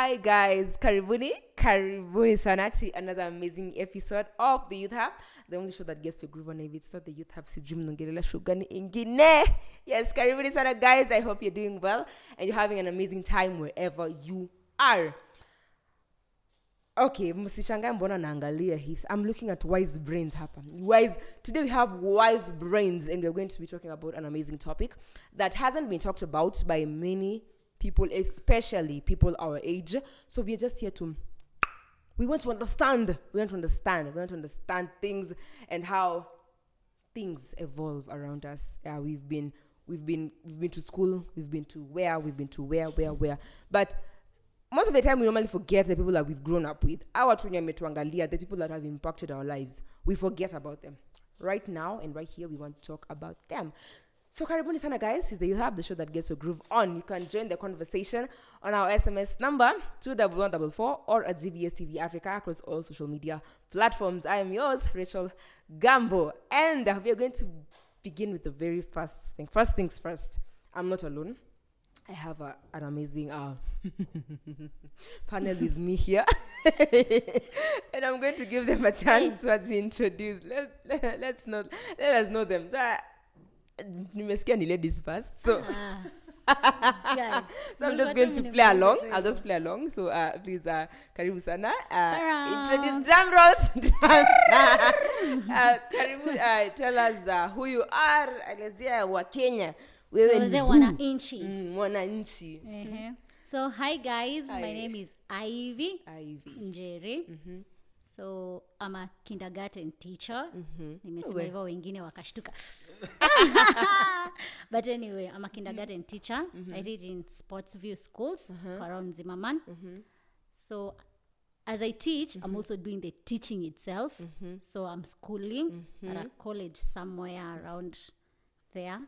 Hi guys, karibuni sana to another amazing episode of the Youth Hub, the only show that gets to groove on if it's not the Youth Hub. Sijui mnaongelea show gani ingine. Yes, karibuni sana guys. I hope you're doing well and you're having an amazing time wherever you are. Okay, msishangae mbona naangalia his. I'm looking at wise brains happen. Today we have wise brains and we're going to be talking about an amazing topic that hasn't been talked about by many people, especially people our age. So we are just here to we want to understand things and how things evolve around us. Yeah, we've been to school, we've been to where. But most of the time we normally forget the people that we've grown up with. The people that have impacted our lives. We forget about them. Right now and right here we want to talk about them. So karibuni sana guys, is the You Have the show that gets your groove on. You can join the conversation on our SMS number 21144 or at GBS TV Africa across all social media platforms. I am yours, Rachel Gambo, and we are going to begin with the very first thing. First things first, I'm not alone. I have an amazing panel with me here, and I'm going to give them a chance to introduce. Let us know them. Nimesikia ni ladies first, so so I'm just going to play along. I'll just play along. So please, karibu sana. Introduce drum rolls. Karibu, tell us who you are. Elezea wa Kenya. Wewe ni wananchi. Mwananchi. So hi guys, my name is Ivy Njeri. So I'm a kindergarten teacher. Nimesema hivyo wengine wakashtuka. But anyway, I'm a kindergarten teacher. I teach in Sportsview schools around Zimmerman. So as I teach, I'm also doing the teaching itself. So I'm schooling at a college somewhere around there.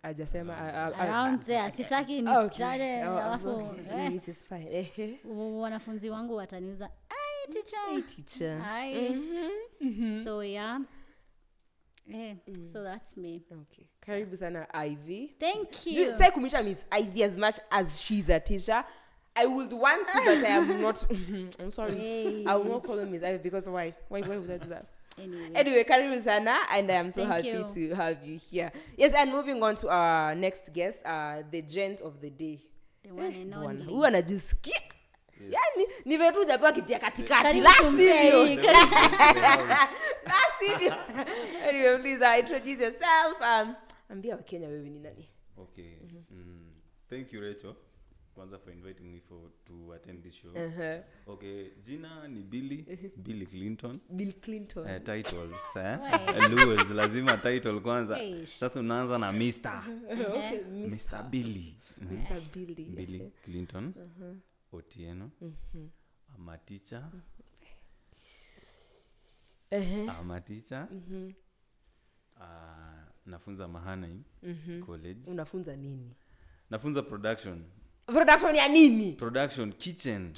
Around there. Sitaki ni stare alafu. This is fine. Wanafunzi wangu wataniuza teacher. So yeah. So that's me. Okay. Karibu sana Ivy. Thank you. Say kumita Miss Ivy as much as she's a teacher. I would want to, but I am not. I'm sorry. I will not call her Miss Ivy because why? Why would I do that? Anyway, karibu sana, and I am so happy to have you here. Yes, and moving on to our next guest, the gent of the day. The one and only. Who anajisikia? Yani nimeruja kwa kitia katikati. Last video. Anyway, please introduce yourself. Ambia wa Kenya wewe ni nani? Okay. Thank you Rachel kwanza for inviting me to attend this show. Okay, jina ni Billy Clinton. Bill Clinton. Titles Lewis lazima title kwanza. Sasa unaanza na Mr. Okay, Mr. Billy. Mr. Billy. Billy Clinton. Otieno. I'm a teacher. I'm a teacher. Nafunza Mahanaim College. Unafunza nini? Nafunza production ya nini? Production kitchen.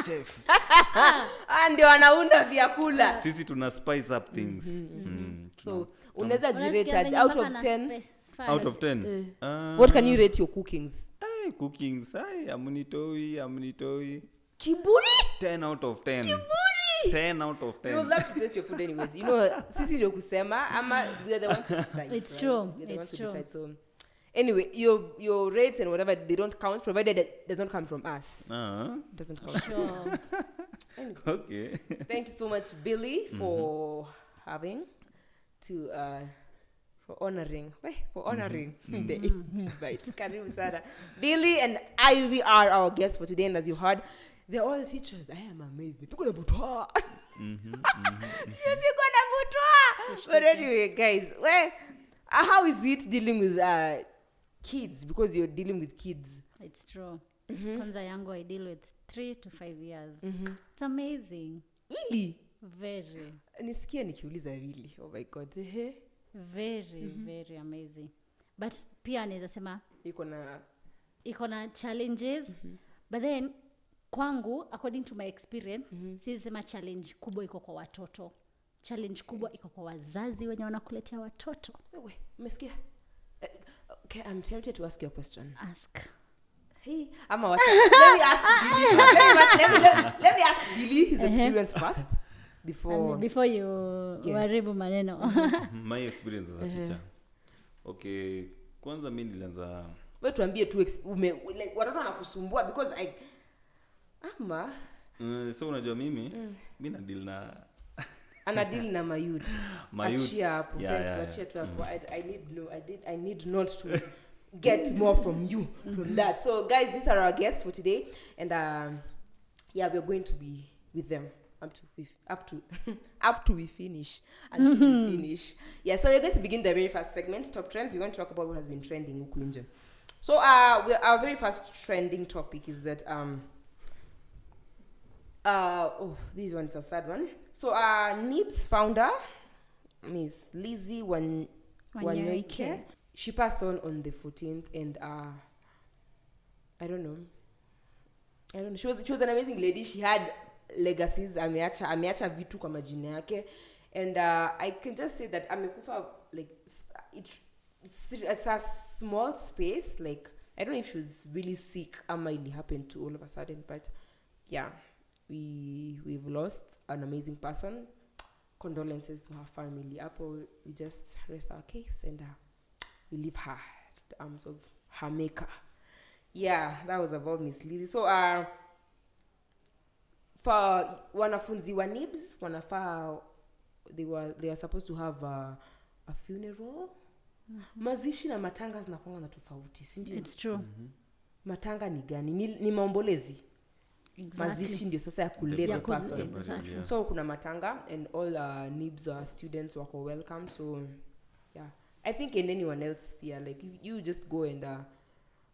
Chef. Ndio wanaunda vyakula. Sisi tuna spice up things. So unaweza jirate out of 10? Out of 10. What can you rate your cookings? Cookings. Amunitoi. Kiburi? 10 out of 10. Kiburi. 10 out of 10. You love to taste your food anyways. You know, sisi ndio kusema ama we are the ones to decide. It's true. It's true. So anyway, your rates and whatever, they don't count provided it does not come from us. It doesn't count. Sure. Anyway, okay. Thank you so much, Billy, for having to for honoring the invite. Karibu sana. Billy and Ivy are our guests for today, and as you heard, they're all teachers. I am amazed. People are butwa. But anyway, guys, how is it dealing with kids? Because you're dealing with kids. It's true. Kwanza yangu I deal with 3 to 5 years. It's amazing. Really? Very. Nisikia nikiuliza really. Oh my God. Very amazing. But pia naweza sema iko na challenges. But then kwangu, according to my experience, siwezi sema challenge kubwa iko kwa watoto. Challenge kubwa iko kwa wazazi wenye wanakuletea watoto. Wewe, umesikia? Okay, I'm tempted to ask you a question. Ask. Hey, I'm a watcher. Let me ask Billy. Let me ask Billy his experience first before you waribu maneno. My experience as a teacher. Okay, kwanza mimi nilianza wewe tuambie tu like watoto wanakusumbua because so unajua mimi na deal na ana deal na mayouth. Achia hapo. Achia tu hapo. I need not to get more from you from that. So guys, these are our guests for today, and we're going to be with them up to we finish, until we finish. Yeah, so we're going to begin the very first segment, top trends. We're going to talk about what has been trending huku nje. So our very first trending topic is that this one's a sad one. So NIBS founder Miss Lizzie Wanyoike, she passed on the 14th, and I don't know. She was an amazing lady. She had legacies. Ameacha vitu kwa majina yake, and I can just say that amekufa like it's a small space. Like I don't know if she was really sick ama it happened to all of a sudden, but yeah, we've lost an amazing person. Condolences to her family. We just rest our case and we leave her to the arms of her maker. Yeah, that was about Miss Lizzie. So for wanafunzi wa NIBS, they were supposed to have a funeral. Mazishi na matanga zinakuwa na tofauti, si ndio? It's true. Matanga ni gani? Ni maombolezi. Exactly. Mazishi ndio sasa ya kuleta person. Exactly. Yeah. So kuna matanga, and all NIBS students wako welcome. So yeah, I think in anyone else here, like you just go and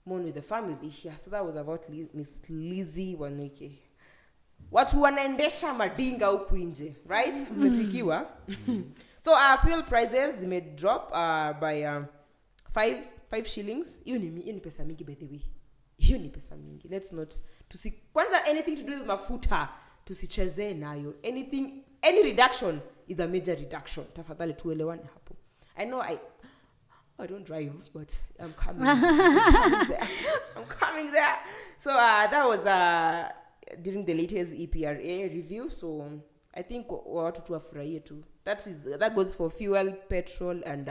mourn with the family. Yeah, so that was about Miss Lizzie Wanyoike. Watu wanaendesha madinga huku nje, right? Umefikiwa? So fuel prices may drop by 5 shillings. Hiyo ni pesa mingi, by the way. Hiyo ni pesa mingi. Let's not kwanza anything to do with mafuta tusichezee nayo. Any reduction is a major reduction. Tafadhali tuelewane hapo. I know I don't drive, but I'm coming. I'm coming there. So that was during the latest EPRA review. So I think watu tuwafurahie tu. That goes for fuel, petrol, and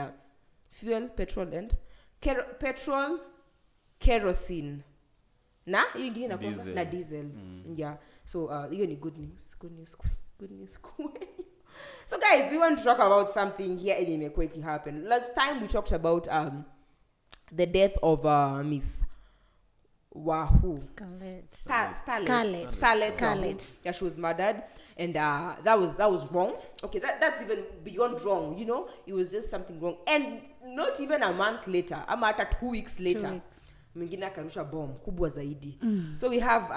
kerosene. Na hiyo ingine inakuwa na diesel. Yeah. So hiyo ni good news. So guys, we want to talk about something here in Imekweki happened. Last time we talked about the death of Miss Wahoo. Scarlett. Yeah, she was murdered, and that was wrong. Okay, that's even beyond wrong. You know, it was just something wrong, and not even a month later. I'm at 2 weeks later. Mwingine akarusha bomb kubwa zaidi. So we have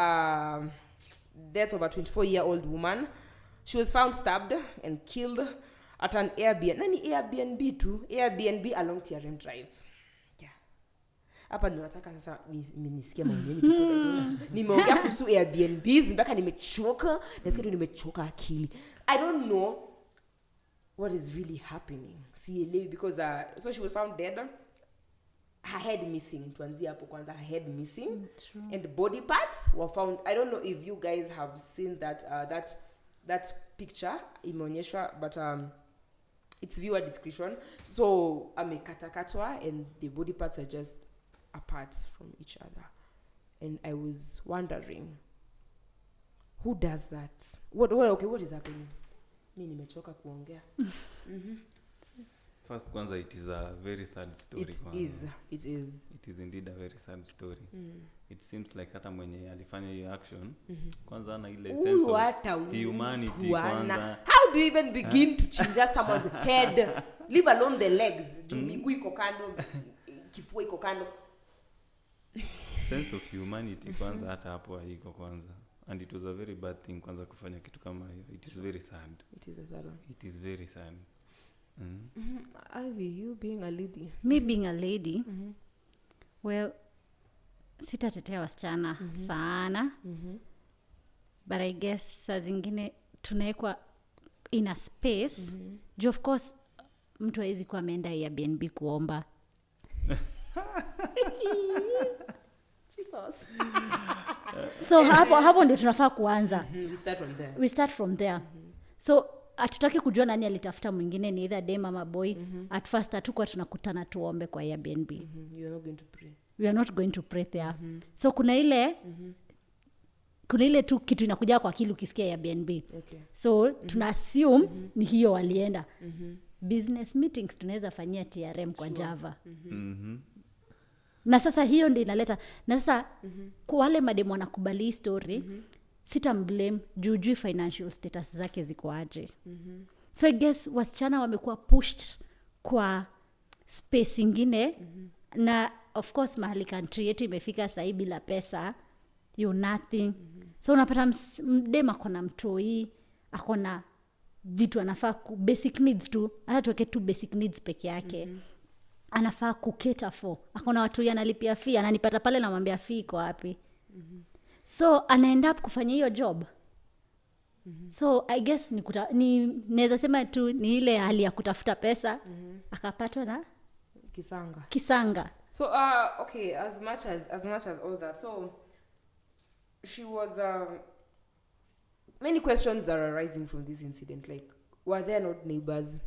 death of a 24-year-old woman. She was found stabbed and killed at an Airbnb along TRM Drive. Yeah. Hapa ndo nataka sasa nisikia maoni because nimeongea kuhusu Airbnbs mpaka nimechoka, nasikia tu nimechoka akili. I don't know what is really happening. Sielewi because so she was found dead. Her head missing. Tuanzie hapo kwanza, her head missing. And body parts were found. I don't know if you guys have seen that picture imeonyeshwa, but it's viewer discretion. So amekatakatwa and the body parts are just apart from each other. And I was wondering, who does that? What is happening? Mimi nimechoka kuongea. First kwanza, it is a very sad story. It is indeed a very sad story. It seems like hata mwenye alifanya hiyo action kwanza ana ile sense of humanity kwanza. How do you even begin to change someone's head, leave alone the legs? Miguu iko kando, kifua iko kando. Sense of humanity kwanza hata hapo haiko kwanza. And it was a very bad thing kwanza kufanya kitu kama hiyo. It is very sad. It is very sad. Ivy, you being a lady. Me being a lady. Well, sitatetea wasichana sana. But I guess saa zingine tunaekwa in a space. Of course, mtu hawezi kuwa ameenda Airbnb kuomba. sauce. So hapo ndio tunafaa kuanza. We start from there. So hatutaki kujua nani alitafuta mwingine, ni either dem ama boy. At first hatukuwa tunakutana tuombe kwa Airbnb. You are not going to pray. We are not going to pray there. So kuna ile tu kitu inakuja kwa akili ukisikia Airbnb. Okay. So tuna assume ni hiyo walienda. Business meetings tunaweza fanyia TRM kwa Java. Na sasa hiyo ndio inaleta, na sasa kwa wale mademu wanakubali story, sitamblame juu financial status zake ziko aje. So I guess wasichana wamekuwa pushed kwa space ingine, na of course mahali country yetu imefika sasa bila pesa you nothing. So unapata mdema akona mtoi, akona vitu anafaa basic needs tu, hata tuweke tu basic needs peke yake. Anafaa kuketa for. Akona watu analipia fee, ananipata pale na mwambia fee iko wapi. So anaenda up kufanya hiyo job. So I guess naweza sema tu ni ile hali ya kutafuta pesa, akapatwa na kisanga. So okay, as much as all that, so she was many questions are arising from this incident. Like, were there not neighbors?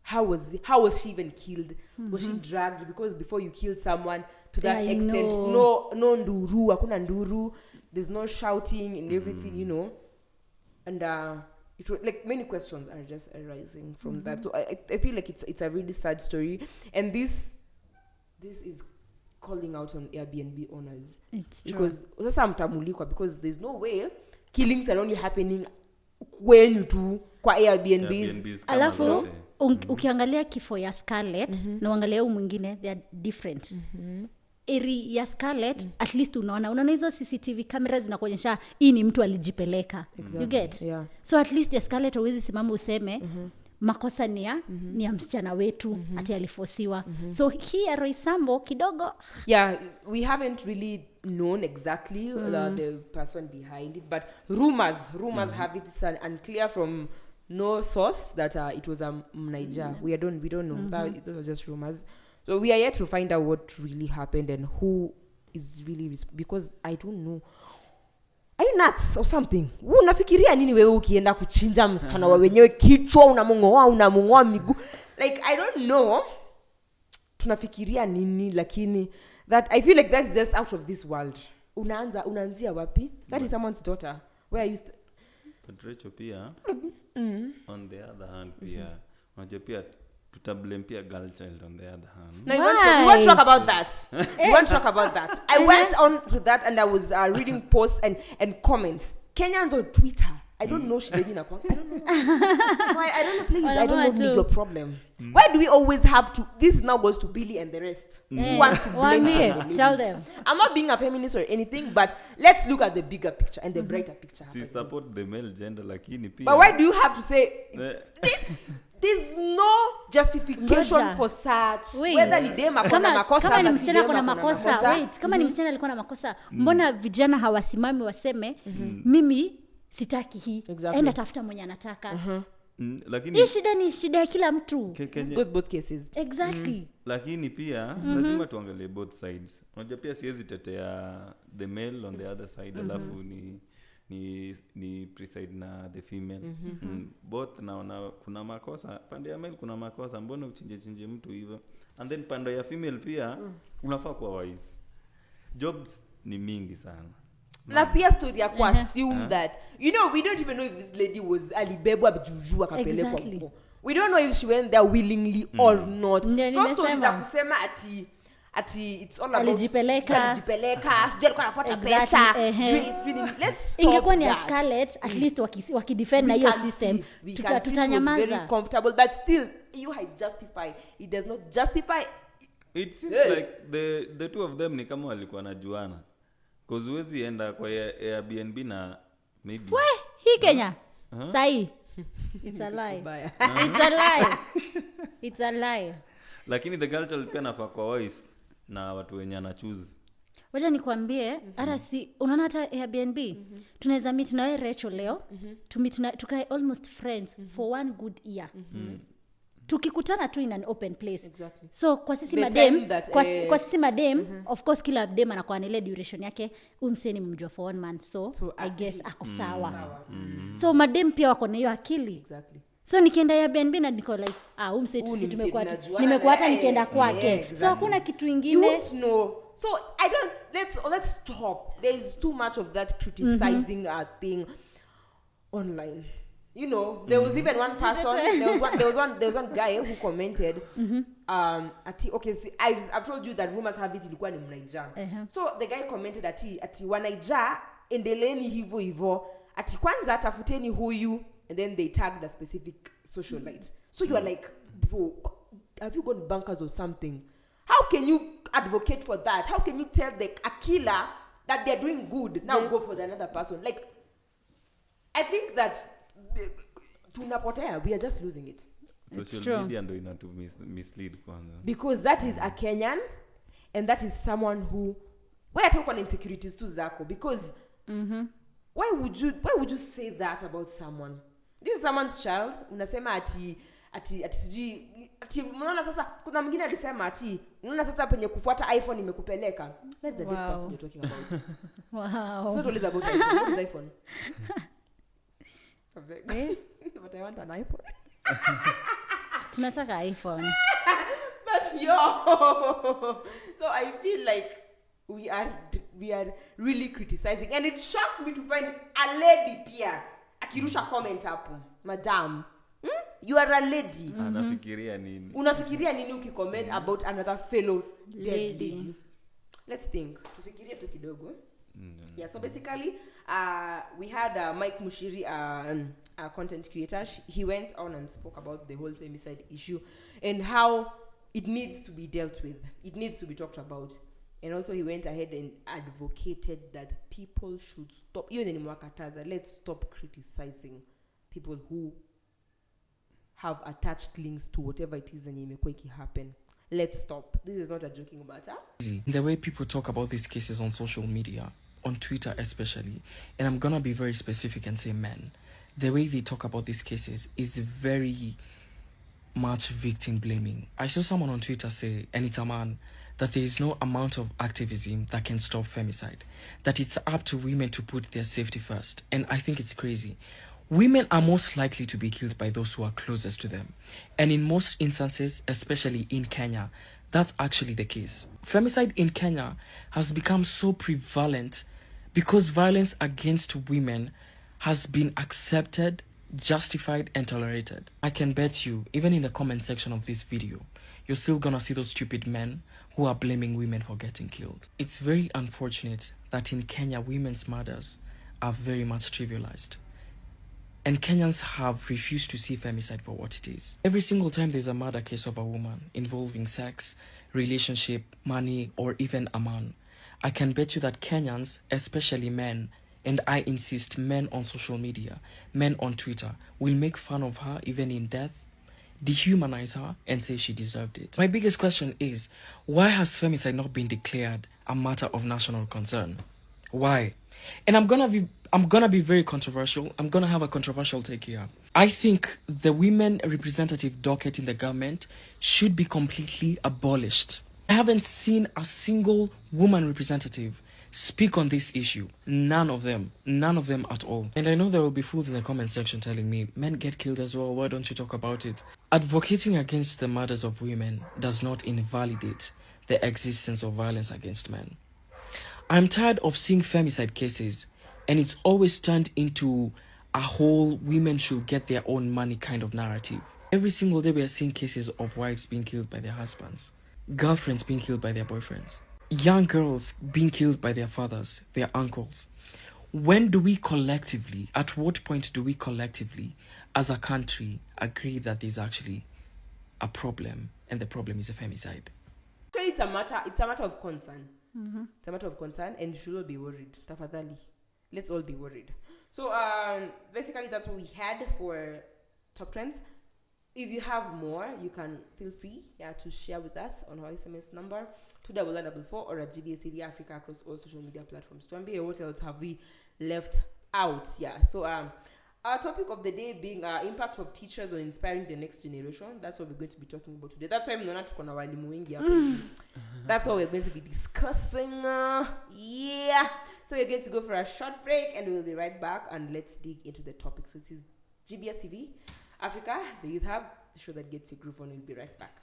How was she even killed? Was she dragged? Because before you killed someone to that extent, no nduru, hakuna nduru, there's no shouting and everything, you know. And it was like many questions are just arising from that. So I feel like it's a really sad story, and this is calling out on Airbnb owners. It's true. Because sasa mtamulikwa, because there's no way killings are only happening kwenu tu kwa Airbnbs. Alafu ukiangalia kifo ya Scarlett na uangalia huyu mwingine, they are different. Eri ya Scarlett at least unaona hizo CCTV cameras zinakuonyesha hii ni mtu alijipeleka. You get? Yeah. So at least ya Scarlett huwezi simama useme makosa ni ya msichana wetu ati alifosiwa. So hii ya Roysambo kidogo, yeah, we haven't really known exactly the person behind it, but rumors have it. It's unclear from no source that it was a Niger. We don't know. Those are just rumors. So we are yet to find out what really happened and who is really because I don't know. Are you nuts or something? Unafikiria nini wewe ukienda kuchinja msichana wa wenyewe kichwa unamungoa miguu? Like, I don't know. Tunafikiria nini, lakini that I feel like that's just out of this world. Unaanzia wapi? That is someone's daughter. Where are you But Rachel pia on the other hand pia unajua pia tutablame pia girl child on the other hand. No, we won't talk about that. We won't talk about that. I went on to that and I was reading posts and comments. Kenyans on Twitter. I don't know I don't know. Why? I don't know, please. I don't know your problem. Why do we always have to? This now goes to Billy and the rest. Who wants to blame tell them. I'm not being a feminist or anything, but let's look at the bigger picture and the brighter picture. Si support the male gender lakini pia. But why do you have to say there's no justification for such? Wait. Whether ni dema kuna makosa kama ni msichana kuna makosa. Wait, kama ni msichana alikuwa na makosa, mbona vijana hawasimami waseme mimi sitaki hii. Exactly. Enda tafuta mwenye anataka. Lakini shida ni shida ya kila mtu. It's good both cases. Exactly. Lakini pia lazima tuangalie both sides. Unajua pia siwezi tetea the male on the other side alafu ni preside na the female. Both naona kuna makosa. Pande ya male kuna makosa, mbona uchinje mtu hivyo? And then pande ya female pia unafaa kuwa wise. Jobs ni mingi sana. Na pia story ya assume that, you know, we don't even know if this lady was alibebwa juju akapelekwa huko. We don't know if she went there willingly or not. So stories za kusema ati it's all about alijipeleka sijui alikuwa anafuata pesa. Let's stop. Ingekuwa ni Scarlett at least wakidefend na hiyo system tutanyamaza. Very comfortable, but still you justify. It does not justify. It seems like the two of them ni kama walikuwa najuana. Cause huwezi enda kwa Airbnb na maybe hii Kenya sahi. It's a lie. It's a lie. Lakini the girl child pia nafaa kwa wise na watu wenye ana choose. Wacha nikwambie hata si unaona hata Airbnb tunaweza meet na Rachel leo to meet na tukae almost friends for one good year. tukikutana tu in an open place. Exactly. So kwa sisi The madem time that, kwa sisi madem of course kila dem anakuwa na ile duration yake, umseni mjua for 1 month, so I guess ako sawa. So madem pia wako na hiyo akili. Exactly. So nikienda ya BNB na niko like sisi tumekuwa nimekuwa hata nikienda kwake. Exactly. So hakuna kitu kingine. You won't know. So I don't let's stop. There is too much of that criticizing thing online. You know, there was even one person, there was one guy who commented okay, see, I've told you that rumors have it ilikuwa ni Mnaija. So the guy commented ati Wanaija endeleeni hivyo ati kwanza tafuteni huyu, and then they tagged a specific socialite. So you are like, bro, have you gone bankers or something? How can you advocate for that? How can you tell the Akila that they're doing good, now go for the another person? Like, I think that tunapotea, we are just losing it. Social media ndo inatu mislead kwanza. Because that is a Kenyan, and that is someone who, why talk on insecurities tu zako? Because why would you say that about someone? This is someone's child. Unasema ati mnaona sasa, kuna mwingine alisema ati mnaona sasa penye kufuata iPhone imekupeleka. That's the deep person you're talking about. Wow. It's not always about iPhone. What is iPhone? But I want an iPhone. Tunataka iPhone. But so I feel like we are really criticizing, and it shocks me to find a lady pia akirusha comment hapo. Madam, you are a lady. Unafikiria nini ukicomment about another fellow lady? Let's think. Tufikirie tu kidogo. Yeah, so basically we had Mike Mushiri, a content creator. He went on and spoke about the whole femicide issue and how it needs to be dealt with. It needs to be talked about. And also he went ahead and advocated that people should stop. Let's stop criticizing people who have attached links to whatever it is and imekuwa happen. Let's stop. This is not a joking matter. The way people talk about these cases on social media, on Twitter especially, and I'm gonna be very specific and say men, the way they talk about these cases is very much victim blaming. I saw someone on Twitter say, and it's a man, that there is no amount of activism that can stop femicide, that it's up to women to put their safety first. And I think it's crazy. Women are most likely to be killed by those who are closest to them. And in most instances, especially in Kenya, that's actually the case. Femicide in Kenya has become so prevalent because violence against women has been accepted, justified, and tolerated. I can bet you, even in the comment section of this video, you're still gonna see those stupid men who are blaming women for getting killed. It's very unfortunate that in Kenya, women's murders are very much trivialized. And Kenyans have refused to see femicide for what it is. Every single time there's a murder case of a woman involving sex, relationship, money, or even a man, I can bet you that Kenyans, especially men, and I insist men on social media, men on Twitter, will make fun of her even in death, dehumanize her, and say she deserved it. My biggest question is, why has femicide not been declared a matter of national concern? Why? And I'm gonna be very controversial. I'm gonna have a controversial take here. I think the women representative docket in the government should be completely abolished. I haven't seen a single woman representative speak on this issue. None of them at all. And I know there will be fools in the comment section telling me, men get killed as well, why don't you talk about it? Advocating against the murders of women does not invalidate the existence of violence against men. I'm tired of seeing femicide cases, and it's always turned into a whole women should get their own money kind of narrative. Every single day we are seeing cases of wives being killed by their husbands, girlfriends being killed by their boyfriends, young girls being killed by their fathers, their uncles. When do we collectively, at what point do we collectively, as a country, agree that there's actually a problem, and the problem is a femicide? So it's a matter of concern. It's a matter of concern, and you should all be worried. Tafadhali. Let's all be worried. So basically that's what we had for top trends. If you have more, you can feel free to share with us on our SMS number 244 or at GBS TV Africa across all social media platforms. Tuambie, what else have we left out? So Our topic of the day being impact of teachers on inspiring the next generation. That's what we're going to be talking about today. That's why mnaona tuko na walimu wengi hapa. That's what we're going to be discussing. Yeah. So we're going to go for a short break and we'll be right back and let's dig into the topic. So this is GBS TV Africa, the Youth Hub, the show that gets you groove on. We'll be right back.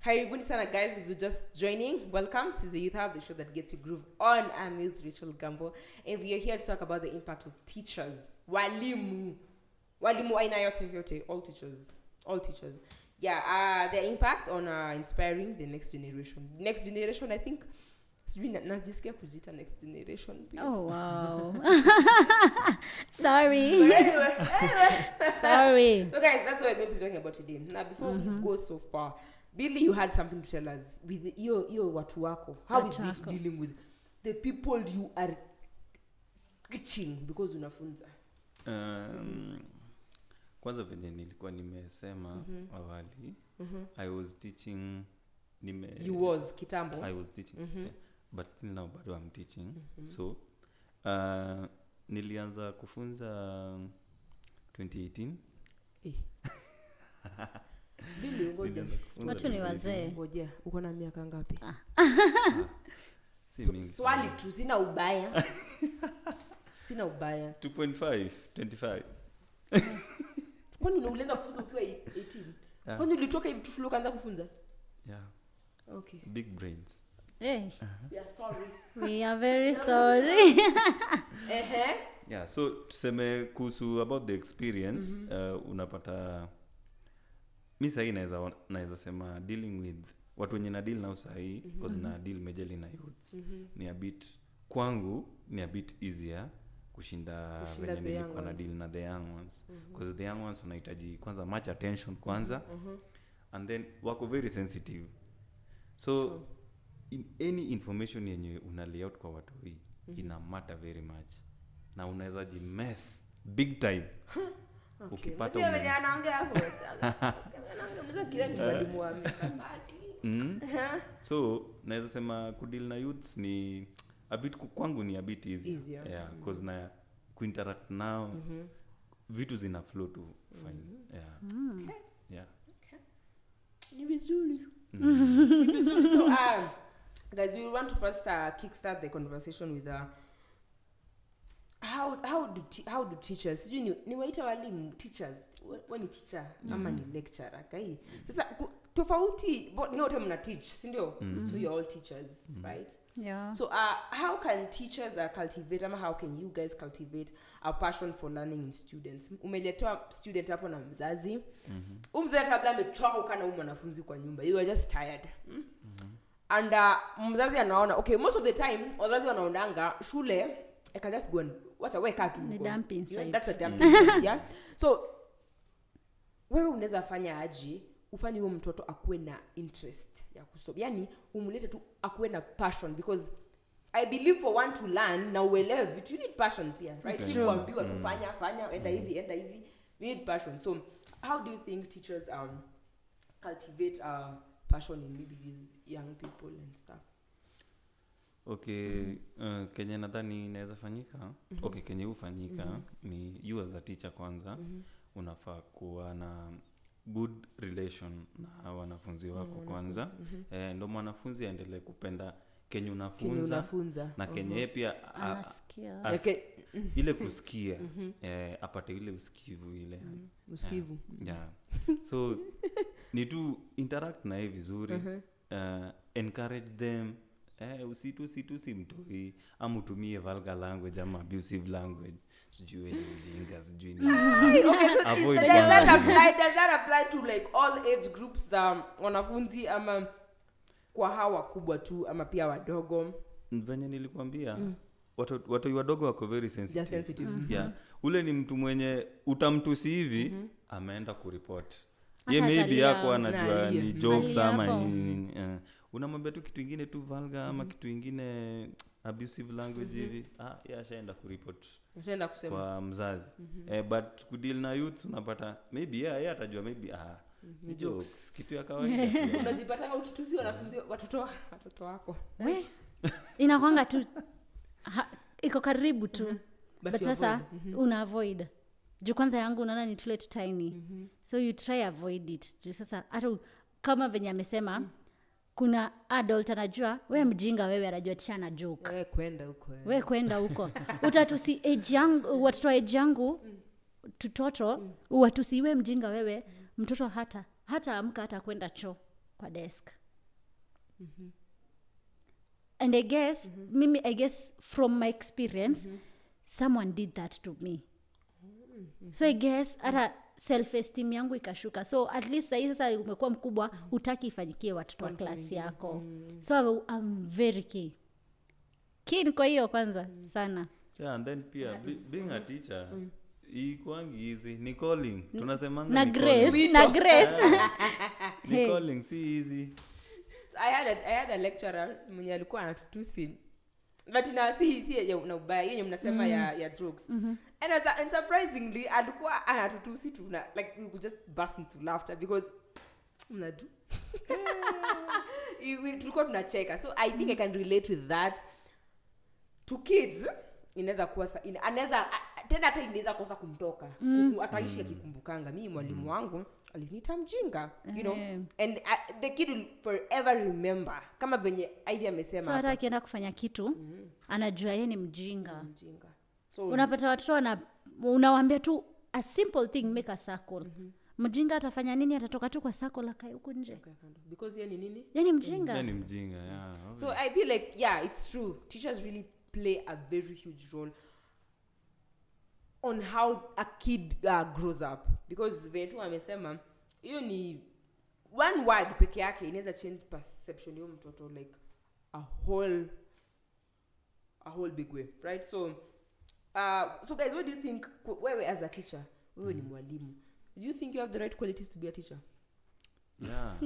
Karibuni sana guys, if you're just joining, welcome to the Youth Hub, the show that gets you groove on. I'm Ms. Rachel Gambo and we are here to talk about the impact of teachers. Walimu aina yote, all teachers. Yeah, their impact on inspiring the next generation. Next generation, I think najisikia kujita next generation. Oh wow. Sorry. Sorry. So guys, that's what we're going to be talking about today. Now before we go so far, Billy, you had something to tell us with your watu wako. How is it dealing with the people you are teaching because unafunza? Kwanza venye nilikuwa nimesema awali, I was teaching You was kitambo. I was teaching. Yeah, but still now bado I'm teaching. So nilianza kufunza 2018. Billy, ngoja. Watu ni wazee. Ngoja, uko na miaka ngapi? Si mingi. Swali tu, sina ubaya. 2.5, 25. Kwani unaanza kufunza ukiwa 18? Kwani ulitoka hivi tu shule ukaanza kufunza? Yeah. Okay. Big brains. Hey. Yeah, sorry. We are very sorry. Yeah, so tuseme kuhusu about the experience, unapata mi sahi naweza sema dealing with watu wenye na deal nao sahi because na deal majorly na youths ni a bit kwangu ni a bit easier kushinda venye nilikuwa na deal na the young ones because the young ones wanahitaji kwanza much attention kwanza and then wako very sensitive, so in any information yenye una layout kwa watu hii ina matter very much na unaweza mess big time. Okay. Ukipata Mimi anaongea hapo. Anaongea kile ni walimu wa mikakati. So naweza sema kudeal na youths ni a bit kwangu ni a bit easier. Yeah, because na kuinteract now vitu zina flow to fine. Yeah. Okay. Yeah. Okay. Ni vizuri. So guys, we want to first kickstart the conversation with how do teachers, ni waita walimu teachers, when teacher ama ni lecturer kai. Sasa tofauti ni wote mna teach, si ndio? So you're all teachers, right? Yeah. So how can teachers cultivate ama how can you guys cultivate a passion for learning in students? Umeletewa student hapo na mzazi. Mzazi labda amechoka kana mwanafunzi kwa nyumba. You are just tired. And mzazi anaona, okay, most of the time wazazi wanaondanga shule I can just go and weka tu. The dumping site. That's a dumping site, yeah. So wewe unaweza fanya aje ufanye huyo mtoto akuwe na interest ya kusoma, yani umlete tu akuwe na passion, because I believe for one to learn na uelewe vitu, you need passion pia, right? Si kuambiwa tu fanya enda hivi you need passion. So how do you think teachers cultivate passion in maybe these young people and stuff? Okay, kenye nadhani inaweza fanyika, okay, kenye hufanyika ni you as a teacher kwanza unafaa kuwa na good relation na wanafunzi wako kwanza. Ndio mwanafunzi aendelee kupenda kenye unafunza na kenye pia anasikia ile kusikia apate ile usikivu ile usikivu. Yeah. So ni to interact na yeye vizuri, encourage them. Usitusi mtoi ama utumie vulgar language ama abusive language, sijui ni ujinga, sijui ni avoid. Does that apply to like all age groups wanafunzi ama kwa hawa kubwa tu ama pia wadogo? Venye nilikwambia watu wadogo wako very sensitive. Yeah. Ule ni mtu mwenye utamtusi hivi ameenda kuripoti. Ye maybe yako anajua ni jokes ama unamwambia tu kitu kingine tu vulgar ama kitu kingine abusive language hivi, ashaenda kuripoti. Ashaenda kusema kwa mzazi. But kudeal na youth unapata maybe yeye atajua maybe ni jokes, kitu ya kawaida. Unajipata ukitusi wanafunzi watoto wako. Inakwanga tu iko karibu tu. But sasa una avoid. Juu kwanza yangu unaona ni too tiny. So you try avoid it. Juu sasa hata kama venye amesema kuna adult anajua wewe mjinga, wewe anajua tishana joke. Wewe kwenda huko. Utatusi age yangu, watoto age yangu tutoto watusi wewe mjinga wewe, mtoto hata amka hata kwenda choo kwa desk. And I guess from my experience someone did that to me. So I guess hata self esteem yangu ikashuka. So at least sasa umekuwa mkubwa, hutaki ifanyikie watoto wa klasi yako. So I'm very keen kwa hiyo kwanza sana. Yeah, and then pia being a teacher ikwangi easy, ni calling. Tunasemanga na grace. Ni calling si easy. So I had a lecturer mwenye alikuwa anatutusi. But si na ubaya yenye mnasema ya jokes. And surprisingly alikuwa anatutusi tu like we could just burst into laughter because mnadu. Tulikuwa tunacheka. So I think I can relate with that. To kids inaweza kuwa anaweza tena hata inaweza kosa kumtoka. Ataishi akikumbukanga mimi mwalimu wangu aliniita mjinga, you know, and the kid will forever remember kama venye Ivy amesema. So hata akienda kufanya kitu anajua yeye ni mjinga. So unapata watoto unawaambia tu a simple thing, make a circle. Mjinga atafanya nini? Atatoka tu kwa circle akae huko nje because yeye ni nini? Yeye mjinga. Yeah. Okay. So I feel like it's true, teachers really play a very huge role on how a kid grows up, because ventu amesema hiyo ni one word peke yake inaweza change perception ya mtoto like a whole big way, right? So guys, what do you think wewe as a teacher, wewe ni mwalimu, do you think you have the right qualities to be a teacher? Yeah.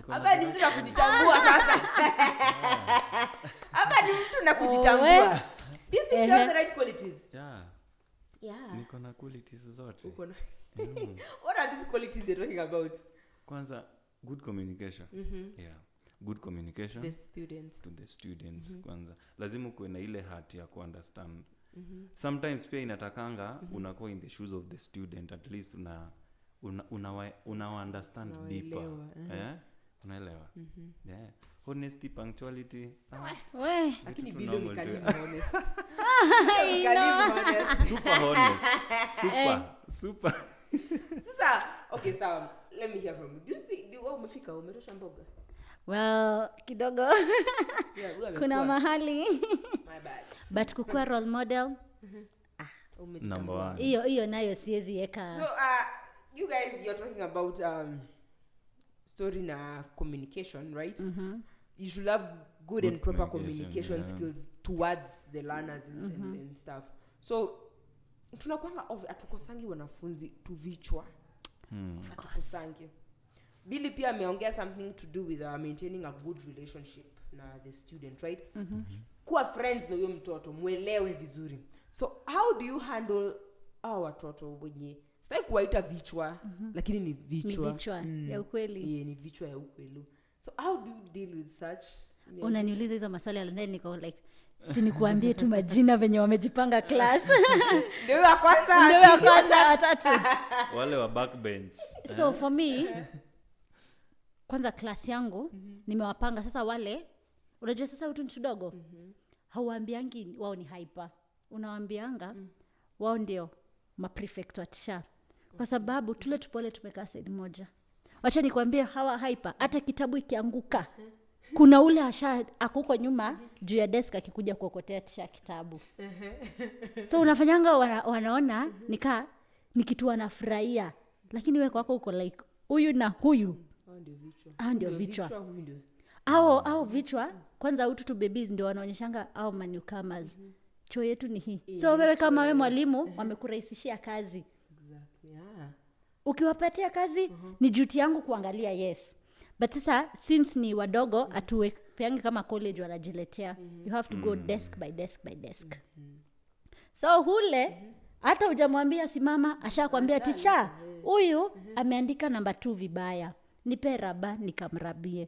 Hapa ni mtu na kujitambua sasa. Hapa ni mtu na kujitambua. Do you think you have the right qualities? Yeah. Niko na qualities zote. Uko na. What are these qualities you're talking about? Kwanza good communication. Yeah. Good communication to the students. Kwanza lazima kuwe na ile heart ya kuunderstand. Sometimes pia inatakanga unakuwa in the shoes of the student, at least una understand deeper. Unaelewa. Yeah. Honesty, punctuality. Lakini bilo ni kalimu honest. Super honest. Super. Sasa, okay, so let me hear from you. Do you think umefika umetosha mboga? Well, kidogo. Kuna mahali. My bad. But kukua role model. Number 1. Hiyo nayo siwezi weka. So, you guys, you're talking about story na communication, right? You should have good and proper communication skills towards the learners and stuff. So tunakwanga atukosangi wanafunzi tuvichwa. Atukosangi. Billy pia ameongea something to do with maintaining a good relationship na the student, right? Kuwa friends na huyo mtoto, muelewe vizuri. So how do you handle our watoto wenye sitaki kuwaita vichwa, lakini ni vichwa. Ni vichwa ya ukweli. Ni vichwa ya ukweli. So how do you deal with such? Unaniuliza hizo maswali alendeni niko like sinikuambie tu majina venye wamejipanga class. Ndio ya kwanza watatu. Wale wa backbench. So for me kwanza class yangu nimewapanga sasa wale unajua sasa utu kidogo. Hauambiangi wao ni hyper. Unawaambianga wao ndio maprefect wa tisha. Kwa sababu tule tupole tumekaa side moja. Wacha nikwambie hawa hyper hata kitabu ikianguka kuna ule akuko nyuma juu ya desk akikuja kuokotea tisha kitabu. So unafanyanga wanaona ni kitu wanafurahia, lakini wewe kwako uko like huyu na huyu ndio vichwa. au vichwa kwanza ututu babies ndio wanaonyeshanga au newcomers choo yetu ni hii. So wewe kama wewe mwalimu wamekurahisishia kazi. Exactly. Yeah. Ukiwapatia kazi ni duty yangu kuangalia, yes. But sasa since ni wadogo atuwepeangi kama college wanajiletea. You have to go desk by desk by desk. So hule hata hujamwambia simama ashakwambia teacher huyu ameandika namba 2 vibaya. Nipe raba nikamrabie.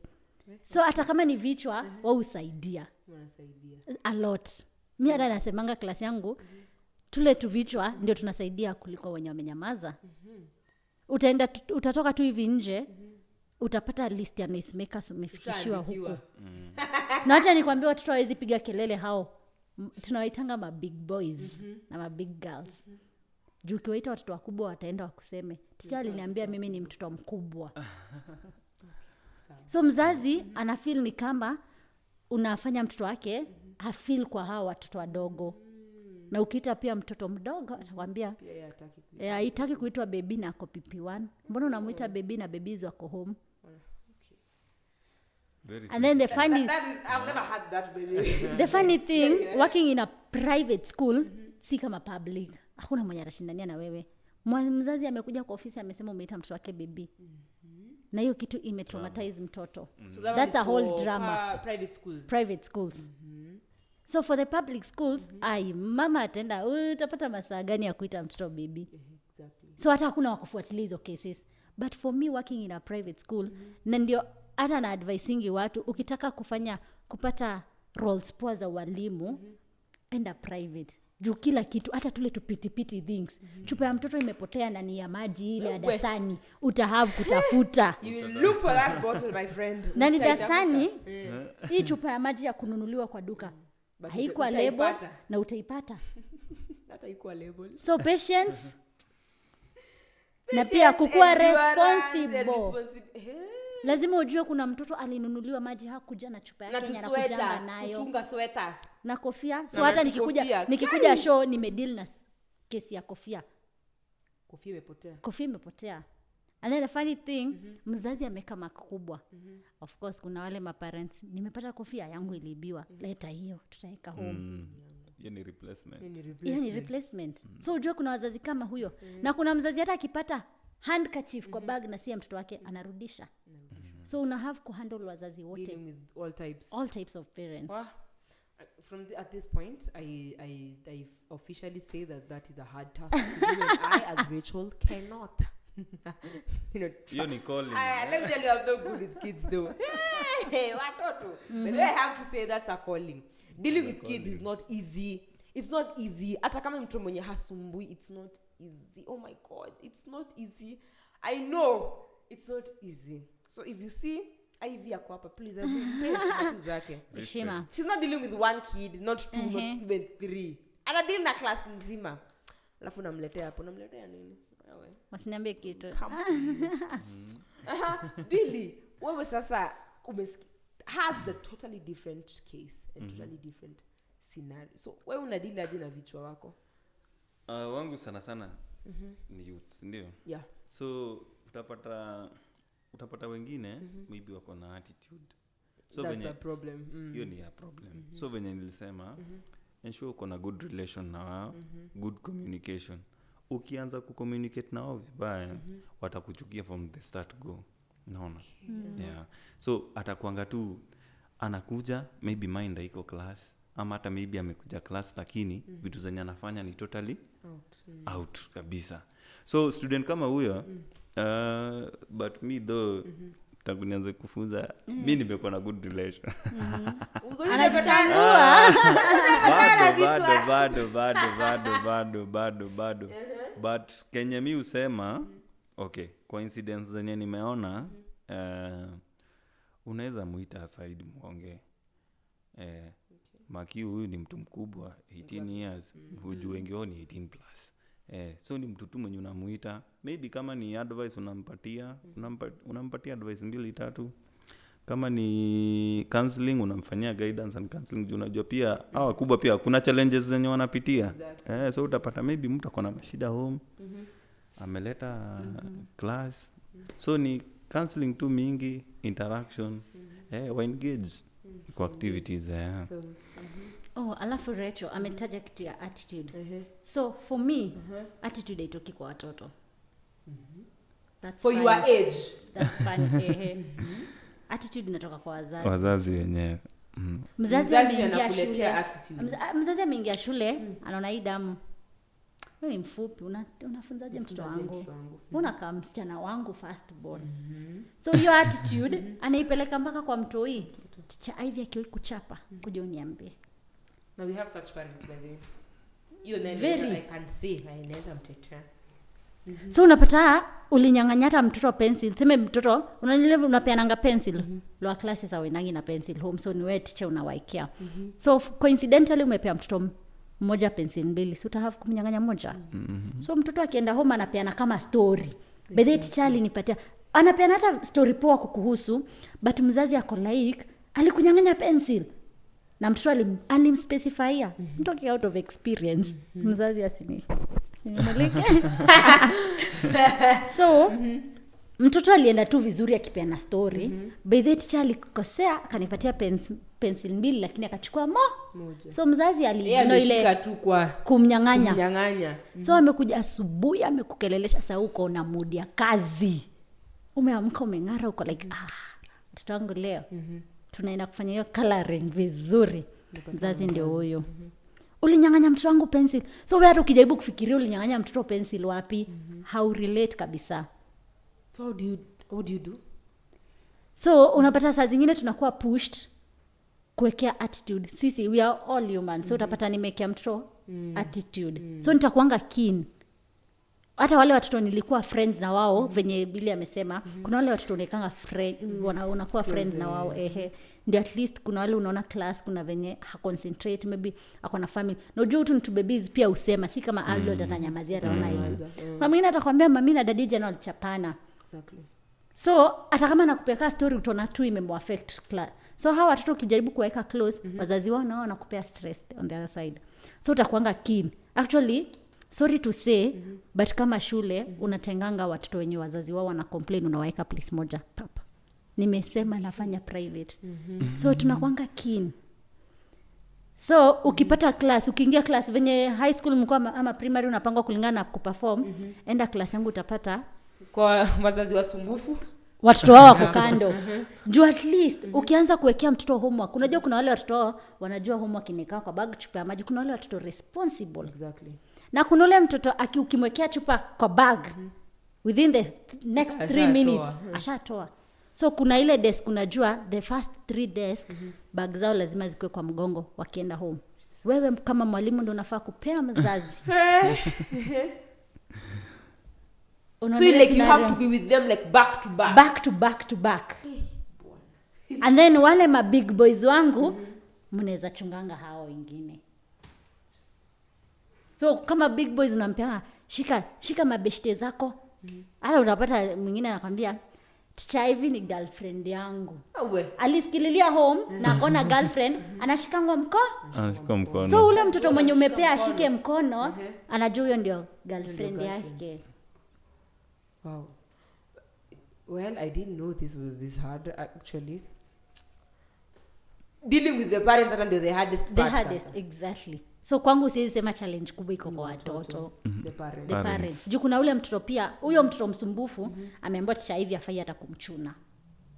So hata kama ni vichwa wao usaidia. Wanasaidia. A lot. Mimi hata nasemanga klasi yangu tule tu vichwa ndio tunasaidia kuliko wenye wamenyamaza. Utatoka tu hivi nje utapata list ya noisemakers umefikishiwa huko. Na acha nikwambie watoto hawezi piga kelele hao. Tunawaitanga ma big boys na ma big girls. Juu ukiwaita watoto wakubwa wataenda wakuseme teacher aliniambia mimi ni mtoto mkubwa. So mzazi ana feel ni kama unafanya mtoto wake afeel kwa hao watoto wadogo. Na ukiita pia mtoto mdogo atakwambia hataki kuitwa baby na ako PP1. Mbona unamuita baby na babies wako home? And then the funny I've never had that baby. The funny thing working in a private school si kama public. Hakuna mwenye anashindania na wewe. Mzazi amekuja kwa ofisi amesema umeita mtoto wake baby. Na hiyo kitu imetraumatize mtoto. So that's a whole drama. Private schools. So for the public schools, mama atenda utapata masaa gani ya kuita mtoto baby. Exactly. So hata hakuna wakufuatilia hizo cases. But for me working in a private school, na ndio hata na advising watu ukitaka kupata roles poa za walimu enda private. Juu kila kitu hata tule tupiti things. Chupa ya mtoto imepotea na ni ya maji ile ya dasani. Utahave kutafuta. You look for that bottle my friend. Na ni dasani hii chupa ya maji ya kununuliwa kwa duka. Haikuwa label na utaipata. Hata haikuwa label. So patience na pia kukua responsible. Lazima ujue kuna mtoto alinunuliwa maji hakuja na chupa yake na kujanga nayo. Kuchunga sweater. Na kofia. So hata nikikuja show nimedeal na kesi ya kofia. Kofia imepotea. And then the funny thing, mzazi ameka makubwa. Of course kuna wale maparents, nimepata kofia yangu iliibiwa. Leta hiyo, tutaweka home. Hiyo ni replacement. So ujue kuna wazazi kama huyo. Na kuna mzazi hata akipata handkerchief kwa bag na si ya mtoto wake anarudisha. So una have to handle wazazi wote. Dealing with all types of parents. Well, at this point, I officially say that is a hard task to do, and I, as Rachel, cannot. You're Nicole. Let me tell you, I'm not good with kids, though. Hey, what? But I have to say that's a calling. Dealing with kids is not easy. It's not easy. Hata kama mtu mwenye hasumbui, it's not easy. Oh my God, it's not easy. I know it's not easy. So if you see Ivy ako hapa, please, I will pray zake. Heshima. She's not dealing with one kid, not two, not even three. Ana deal na class mzima. Alafu namletea nini? Wewe. Wasiniambie kitu. Billy, wewe sasa has the totally different case and totally different scenario. So wewe unadeal aje na vichwa wako? Wangu sana ni youth, ndio? Yeah. So utapata wengine maybe wako na attitude. So that's a problem. Hiyo ni a problem. So venye nilisema ensure uko na good relation na wao, good communication. Ukianza kucommunicate na wao vibaya, watakuchukia from the start go. Naona. Yeah. So atakuanga tu anakuja maybe mind iko class ama hata maybe amekuja class lakini vitu zenye anafanya ni totally out kabisa. So student kama huyo but me though tangu nianze kufunza mimi nimekuwa na good relation. Anajitambua. Bado. But Kenya mimi usema okay, coincidence zenye nimeona unaweza muita aside muongee. Maki huyu ni mtu mkubwa 18 years, hujue wengi wao ni 18 plus. So ni mtu tu mwenye unamuita, maybe kama ni advice unampatia advice 2-3. Kama ni counseling unamfanyia guidance and counseling. Unajua pia hao wakubwa pia kuna challenges zenye wanapitia. Exactly. So utapata maybe mtu akona mashida home. Ameleta class. So ni counseling tu mingi, interaction wa engage kwa activities so, alafu Rachel ametaja kitu ya attitude. So for me attitude haitoki kwa watoto. That's for fine. your age. That's fine. Attitude inatoka kwa wazazi wenyewe. Mzazi ameingia shule, anaona hii damu. Wewe ni mfupi, unafunzaje mtoto wangu? Mbona kama msichana wangu first born? So your attitude anaipeleka mpaka kwa mtoi. Cha Ivy akiwa kuchapa, kuja uniambie. Now we have such parents by the way. You know, I can see inaweza mtetea. So unapata ulinyang'anya hata mtoto pencil. Sema mtoto unapeananga pencil. Lower classes hawenagi na pencil home, so ni wewe teacher unawaekea. So coincidentally umepea mtoto mmoja pencil mbili, so utahave kumnyang'anya moja. So mtoto akienda home anapeana kama story. By the teacher alinipatia anapeana hata story poa kukuhusu, but mzazi ako like alikunyang'anya pencil. Na mtoto alimspecifya. Talking out of experience. Mzazi Sinimulike. So mtoto alienda tu vizuri akipeana story. By the teacher alikosea akanipatia pencil mbili lakini akachukua moja. So mzazi ile tu kwa kumnyang'anya. So amekuja asubuhi amekukelelesha sasa uko na mood ya kazi. Umeamka umeng'ara uko like mtoto wangu leo tunaenda kufanya hiyo coloring vizuri. Mzazi ndio huyo. Ulinyang'anya mtoto wangu pencil. So wewe hata ukijaribu kufikiria ulinyang'anya mtoto pencil wapi, how relate kabisa. So what do you do? So unapata saa zingine tunakuwa pushed kuwekea attitude. Sisi we are all human. So utapata nimekea mtoto attitude. So nitakuanga keen. Hata wale watoto nilikuwa friends na wao venye Billy amesema, kuna wale watoto unekanga unakuwa friends na wao ndio at least kuna wale unaona class kuna venye ha concentrate maybe akona family. Na unajua tu babies pia usema si kama adult atanyamazia ataona hivi. Mama mwingine atakwambia mami na daddy jana walichapana. Exactly. So hata kama nakupeka story utaona tu imemwaffect class. So hawa watoto ukijaribu kuweka close wazazi wao nao wanakupea stress on the other side. So utakuanga keen. Actually sorry to say but kama shule unatenganga watoto wenye wazazi wao wana complain unawaeka place moja papa. Nimesema nafanya private. So tunakuanga keen. So ukipata class, ukiingia class venye high school mko ama primary unapangwa kulingana na kuperform, enda class yangu utapata kwa wazazi wasumbufu. Watoto wao wako kando. Juu at least ukianza kuwekea mtoto homework, unajua kuna wale watoto wanajua homework inakaa kwa bag chupa ya maji, kuna wale watoto responsible. Exactly. Na kuna wale mtoto ukimwekea chupa kwa bag within the next 3 minutes ashatoa. So kuna ile desk unajua the first 3 desk bag zao lazima zikuwe kwa mgongo wakienda home. Wewe kama mwalimu ndio unafaa kupea mzazi. So like you have to be with them like back to back. And then wale ma big boys wangu mnaweza chunganga hao wengine. So kama big boys unampea shika mabeshte zako. Hata utapata mwingine anakuambia teacher hivi ni girlfriend yangu. Alisikililia home na akona girlfriend anashika mkono. So ule mtoto mwenye umepea ashike mkono anajua huyo ndio girlfriend yake. Wow. Well, I didn't know this was this hard actually. Dealing with the parents are the hardest part. Exactly. So kwangu siwezi sema challenge kubwa iko kwa watoto. The parents. Juu kuna ule mtoto pia, huyo mtoto msumbufu ameambiwa teacher hivi afai hata kumchuna.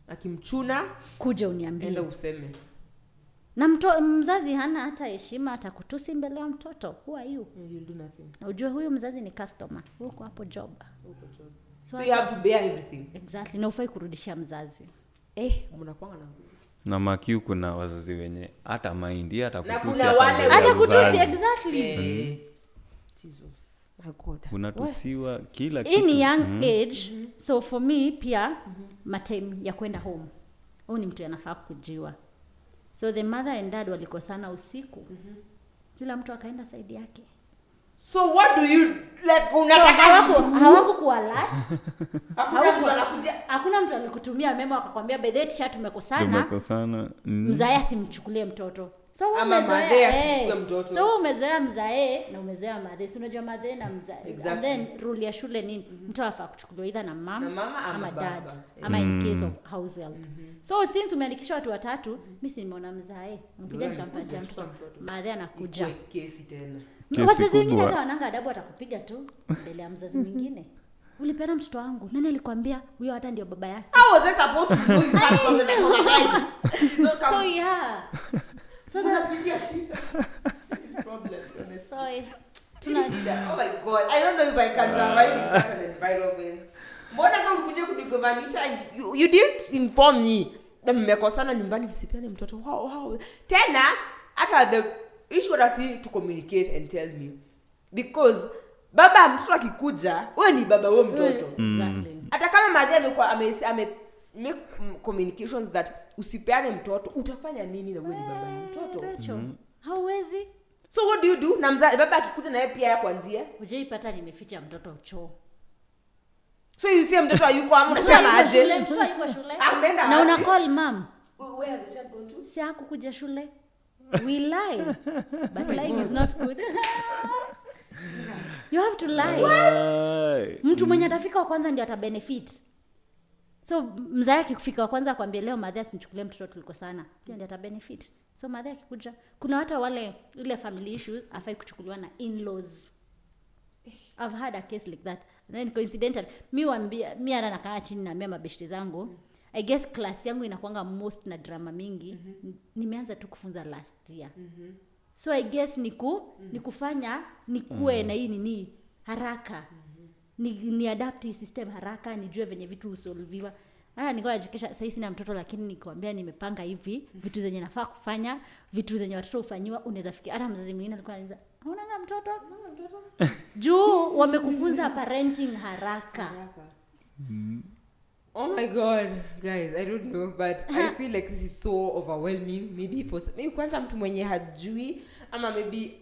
Akimchuna kuja uniambie. Enda useme. Na mzazi hana hata heshima atakutusi mbele ya mtoto. Who are you? You'll do nothing. Unajua huyo mzazi ni customer. Uko hapo job. So you have to bear everything. Exactly. Na ufai kurudishia mzazi. Mnakuanga na nguvu. Na makiu kuna wazazi wenye hata mind hata kutusi hata kutusi exactly. Jesus. My God. Unatusiwa kila kitu. In young age, so for me pia matime ya kwenda home. Huyu ni mtu anafaa kujiwa. So the mother and dad walikosana usiku. Kila mtu akaenda side yake. So what do you like unataka hawakuwa alert. Hakuna mtu alikutumia memo akakwambia by the teacher tumekosana. Mzaya simchukulie mtoto. So ama madhe asichukue mtoto. So umezoea mzae na umezoea madhe. Si unajua madhe na mzae. Exactly. And then rule ya shule nini? Mtu afaa kuchukuliwa either na mama ama dad. Ama in case of house help. So since umeandikisha watu watatu, mimi si nimeona mzae. Nikija nikampatia mtoto. Madhe anakuja. Kesi tena. Wazazi wengine hata wananga adabu atakupiga tu mbele ya mzazi mwingine. Ulipeana mtoto wangu. Nani alikwambia huyo hata ndio baba yake? How was I supposed to do it? So yeah. So that problem. sorry. Oh my god. I don't know if I can survive in such an environment. Mbona sasa ukuje kunigombanisha? You didn't inform me. Na mmekosana nyumbani msipiane mtoto. Wow. Tena after the issue that see to communicate and tell me. Because baba mtoto akikuja, wewe ni baba wewe mtoto. Exactly. Hata kama madhe amekuwa ame make communications that usipeane mtoto, utafanya nini na wewe ni baba ya mtoto? Hauwezi. So what do you do? Na mzazi baba akikuja na yeye pia ya kwanzie. Hujaipata nimeficha mtoto choo. So you see mtoto yuko hapo unasema aje? Mtoto yuko shule. Ameenda. Na una call mom. Where has the child gone to? Si hakukuja shule. We lie. But lying is not good. You have to lie. What? Mtu mwenye atafika wa kwanza ndio atabenefit. So mzae akifika wa kwanza akwambia leo madhe asinichukulie mtoto tuliko sana. Ndio ndio atabenefit. So madhe akikuja kuna hata wale ile family issues afai kuchukuliwa na in-laws. I've had a case like that. And then coincidentally mimi ana nakaa chini na mema beshte zangu. I guess class yangu inakuanga most na drama mingi. Nimeanza tu kufunza last year. So I guess nikufanya nikue na hii nini haraka. Ni adapt hii system haraka, nijue venye vitu usolviwa. Nilikuwa najikesha sasa sina mtoto lakini nikwambia nimepanga hivi vitu zenye nafaa kufanya, vitu zenye watoto ufanywa unaweza fikia. Hata mzazi mwingine alikuwa ananiza, "Unaona mtoto?" Juu wamekufunza parenting haraka. Oh my god, guys, I don't know but I feel like this is so overwhelming. Maybe kwanza mtu mwenye hajui ama maybe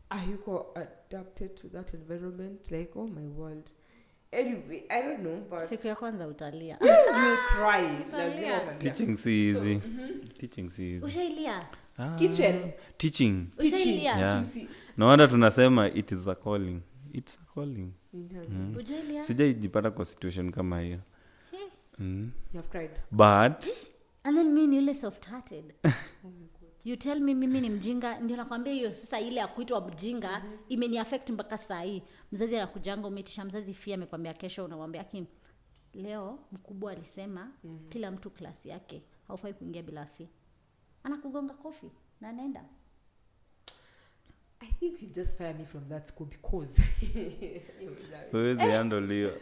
ayuko adapted to that environment, like oh my world. Anyway, I don't know but Siku ya kwanza utalia. You will cry. Lazima utalia. Teaching si easy. Teaching si easy. Ushailia? Kitchen. Teaching. Ushailia? Yeah. No wonder tunasema it is a calling. It's a calling. Ushailia? Sijaijipata kwa situation kama hiyo. You have cried. But and then mimi ni yule soft hearted. Oh my god. You tell me mimi ni mjinga, ndio nakwambia hiyo sasa ile ya kuitwa mjinga imeni affect mpaka saa hii. Mzazi anakujanga umetisha mzazi fia amekwambia kesho unamwambia Akim leo mkubwa alisema kila mtu klasi yake haufai kuingia bila fee. Anakugonga kofi na anaenda. I think you just fire me from that school because huwezi handle hiyo.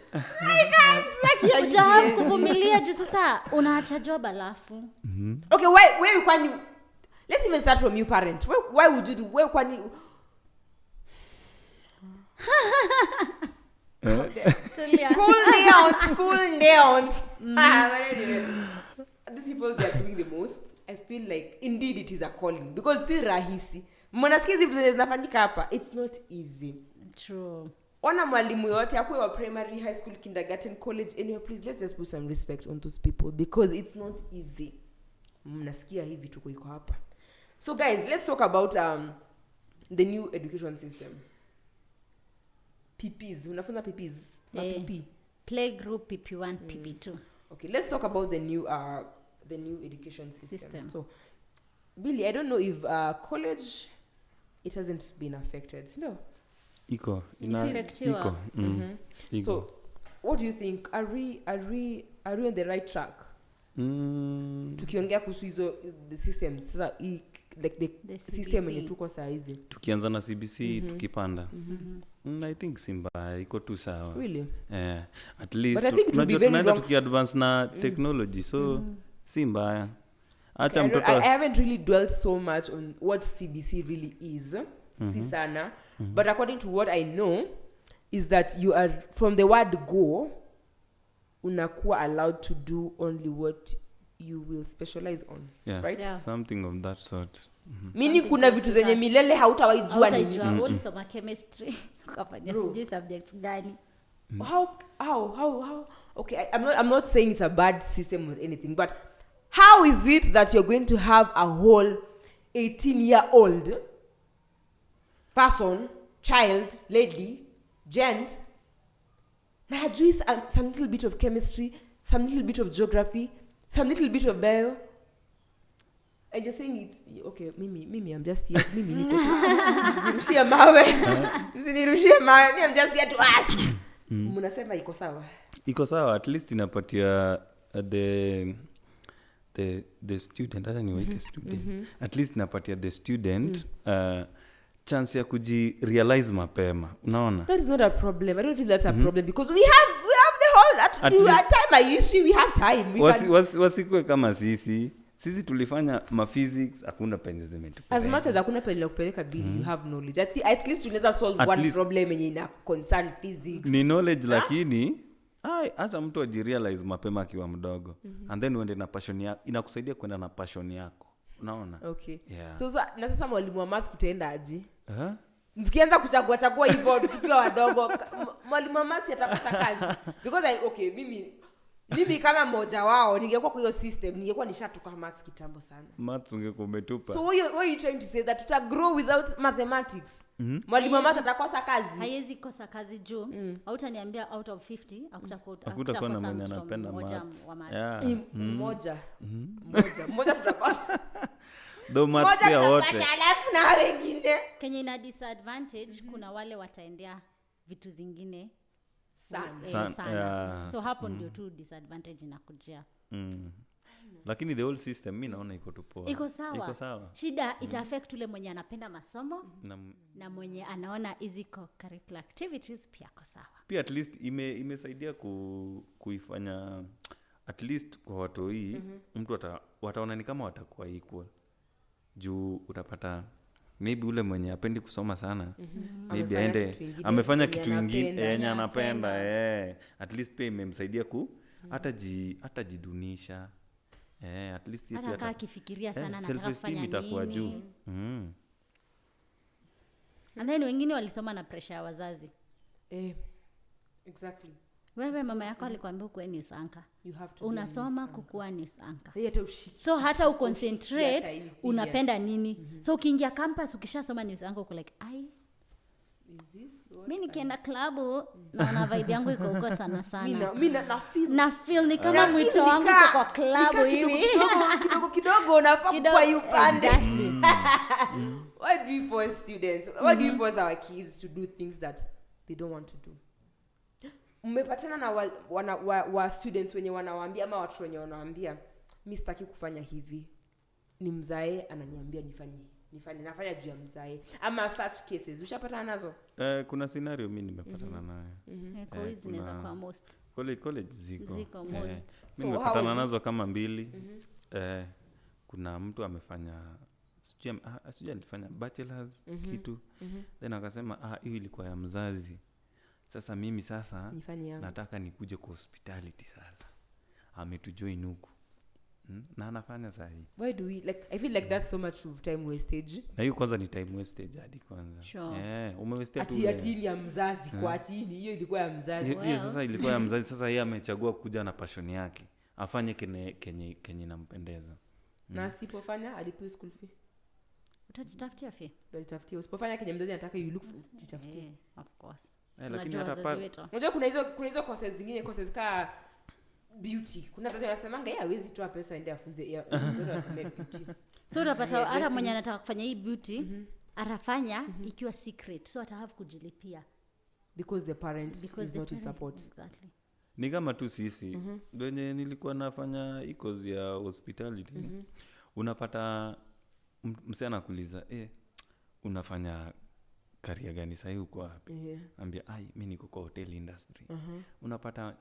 Utahamu kuvumilia juu sasa unaacha job alafu. Okay, why kwani let's even start from you parent. Why would you do kwani Cool down. These people they are doing the most. I feel like indeed it is a calling because si rahisi. Mnasikia hizi vitu zinafanyika hapa. It's not easy. True. Ona mwalimu yote akwe wa primary, high school, kindergarten, college, anyway, please let's just put some respect on those people because it's not easy. Mnasikia hivi tuko iko hapa. So guys, let's talk about the new education system. PPs. Unafunza PPs? PP. Playgroup, PP1, PP2. Okay, let's talk about the new education system. So Billy, I don't know if college it hasn't been affected. No. Iko. So what do you think? Are we on the right track? Tukiongea kuhusu hizo the systems sasa like the system yenye tuko saa hizi. Tukianza na CBC tukipanda. I think simba iko tu sawa. Really? At least tunaenda tukiadvance na technology so si mbaya. Acha mtoto. I haven't really dwelt so much on what CBC really is. Si sana. But according to what I know is that you are from the word go unakuwa allowed to do only what you will specialize on, right? Yeah. Something of that sort. Meaning kuna vitu zenye milele hautawaijua nini. Ulisoma chemistry ukafanya sijui subjects gani. How okay, I'm not saying it's a bad system or anything, but how is it that you're going to have a whole 18-year-old person, child, lady, gent, na hajui some little bit of chemistry, some little bit of geography, some little bit of bio. And you're saying it's okay, mimi I'm just here. Mimi niko msinirushie mawe. Msinirushie mawe. I'm just here to ask. Mnasema iko sawa. Iko sawa, at least inapatia the student, hata ni waite student. At least inapatia the student chance ya kujirealize mapema. Unaona? That is not a problem. I don't feel that's a problem because we have the whole at time I issue we have time. Wasikwe kama sisi tulifanya physics hakuna penye zimetupeleka. As much as hakuna penye kupeleka bili you have knowledge. At least unaweza solve one problem yenye ina concern physics. Ni knowledge lakini hata mtu ajirealize mapema akiwa mdogo. And then uende na passion yako. Inakusaidia kwenda na passion yako. Unaona? Okay. Yeah. So na sasa mwalimu wa math kutaenda aje? Mkianza kuchagua hivyo tukiwa wadogo, mwalimu wa math atakosa kazi. Because mimi kama mmoja wao ningekuwa kwa hiyo system ningekuwa nishatoka maths kitambo sana. Maths ungekuwa umetupa. So what are you trying to say that tuta grow without mathematics? Mwalimu wa math atakosa kazi. Haiwezi kosa kazi juu. Hautaniambia out of 50 hakutakuwa na mwenye anapenda maths. Mmoja tutakosa. Though maths ya wote. Alafu na wengine. Kenya ina disadvantage kuna wale wataendea vitu zingine. Sana. Yeah. So hapo ndio tu disadvantage inakujia. Lakini the whole system mimi naona iko tu poa. Iko sawa. Shida ita affect ule mwenye anapenda masomo na mwenye anaona hizi curricular activities pia iko sawa. Pia at least imesaidia kuifanya at least kwa watu hii mtu wataona ni kama watakuwa equal. Juu utapata maybe ule mwenye apendi kusoma sana maybe aende amefanya kitu kingine yenye anapenda at least pia imemsaidia hata jidunisha at least pia hata akifikiria sana anataka kufanya itakuwa juu and then wengine walisoma na pressure ya wazazi exactly. Wewe mama yako alikwambia ukuwe ni sanka. Unasoma kukuwa ni sanka. So hata uconcentrate unapenda nini. So ukiingia campus ukishasoma ni sanka uko like mimi nikienda klabu naona vibe yangu iko huko sana. Mimi na feel ni kama mwito wangu kwa klabu hivi. Kidogo unafaa kwa upande. What do you force students? What do you force our kids to do things that they don't want to do? Mmepatana na wa students wenye wanawaambia ama watu wenye wanawaambia mimi sitaki kufanya hivi. Ni mzae ananiambia nifanye nafanya juu ya mzae. Ama such cases ushapatana nazo? Kuna scenario mimi nimepatana nayo. College zinaweza kwa most. College ziko most. Mimi nimepatana nazo kama 2. Kuna mtu amefanya sijui alifanya bachelor's kitu. Then akasema hiyo ilikuwa ya mzazi. Sasa mimi nataka nikuje kwa hospitality sasa. Ametujoin huko. Na anafanya sahi. Why do we like I feel like that's so much of time wastage. Na hiyo kwanza ni time wastage hadi kwanza. Sure. Umewastea tu. Ati ya mzazi kwa atini hiyo ilikuwa ya mzazi. Hiyo sasa ilikuwa ya mzazi, sasa yeye amechagua kuja na passion yake. Afanye kenye nampendeza. Na asipofanya alipe school fee. Utajitafutia fee. Utajitafutia. Usipofanya kenye mzazi anataka you look jitafutie. Of course. Lakini hata unajua kuna hizo courses zingine courses ka beauty. Kuna wazazi wanasemanga yeye hawezi toa pesa ende afunze ndio asome beauty. So utapata hata mwenye anataka kufanya hii beauty atafanya ikiwa secret. So ata have kujilipia because the parent is not in support. Exactly. Ni kama tu sisi wenye nilikuwa nafanya course ya hospitality. Unapata msee anakuuliza unafanya career gani sasa uko wapi? Ambia mimi niko kwa hotel industry. Unapata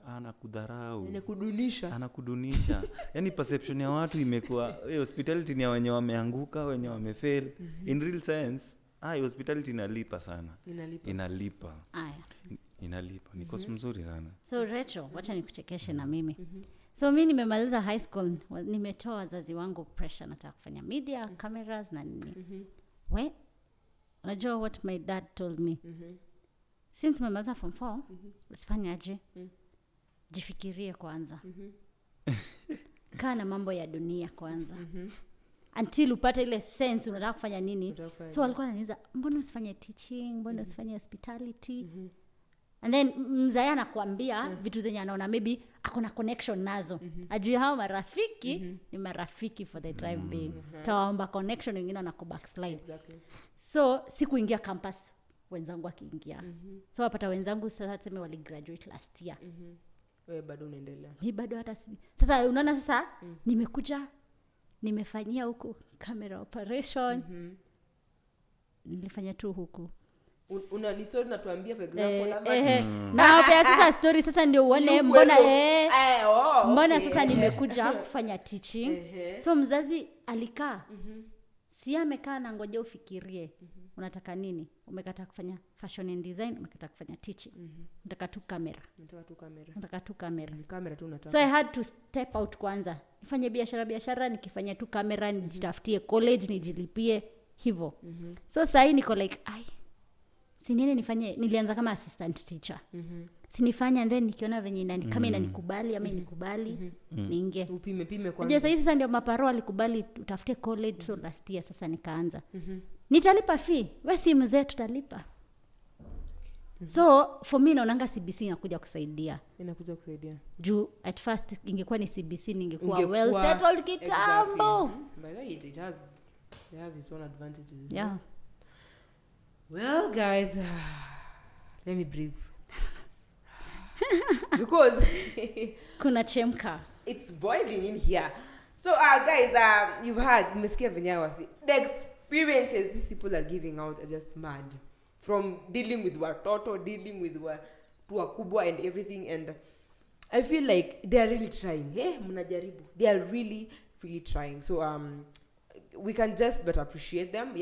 anakudharau. Anakudunisha. Yaani perception ya watu imekuwa hospitality ni ya wenye wameanguka, wenye wamefail. In real sense, hospitality inalipa sana. Inalipa. Inalipa. Ni course mzuri sana. So Rachel, wacha nikuchekeshe na mimi. So mimi nimemaliza high school, nimetoa wazazi wangu pressure nataka kufanya media, cameras na nini. Unajua what my dad told me? Since umemaliza form 4, usifanye aje? Jifikirie kwanza. Kaa na mambo ya dunia kwanza. until upate ile sense unataka kufanya nini. So walikuwa wananiuliza mbona usifanye teaching, mbona usifanye hospitality. And then mzae anakuambia vitu zenye anaona maybe akona connection nazo. Ajui hao marafiki ni marafiki for the time being. Tawaomba connection, wengine wanako backslide. Exactly. So sikuingia campus wenzangu akiingia. So wapata wenzangu sasa tuseme wali graduate last year. Wewe bado unaendelea. Mimi bado hata sasa unaona sasa nimekuja nimefanyia huku camera operation. Nilifanya tu huku. Una ni story natuambia for example na pia sasa story sasa ndio uone mbona mbona sasa nimekuja kufanya teaching. So mzazi alikaa si amekaa na ngoja ufikirie unataka nini. Umekataa kufanya fashion and design, umekataa kufanya teaching. Unataka tu kamera. Kamera tu unataka. So I had to step out kwanza. Nifanye biashara nikifanya tu kamera nijitafutie college nijilipie hivyo. So sasa hii niko like si nini nifanye. Nilianza kama assistant teacher. Sinifanya and then nikiona venye kama inanikubali ama inikubali niingie. Upime kwanza. Sasa ndio maparo alikubali utafute college. So last year sasa nikaanza. Nitalipa fee. Wewe si mzee tutalipa. So for me naonanga CBC inakuja kusaidia. Juu at first ingekuwa ni CBC ningekuwa well settled kitambo. Exactly. By the way it has its own advantages. Yeah. Well guys, let me breathe. Because kuna chemka. It's boiling in here. So guys, you've heard mmesikia venyawa. The experiences these people are giving out are just mad. From dealing with watoto, dealing with watu wakubwa and everything, and I feel like they are really trying. Mnajaribu. They are really trying. So we can just but appreciate them.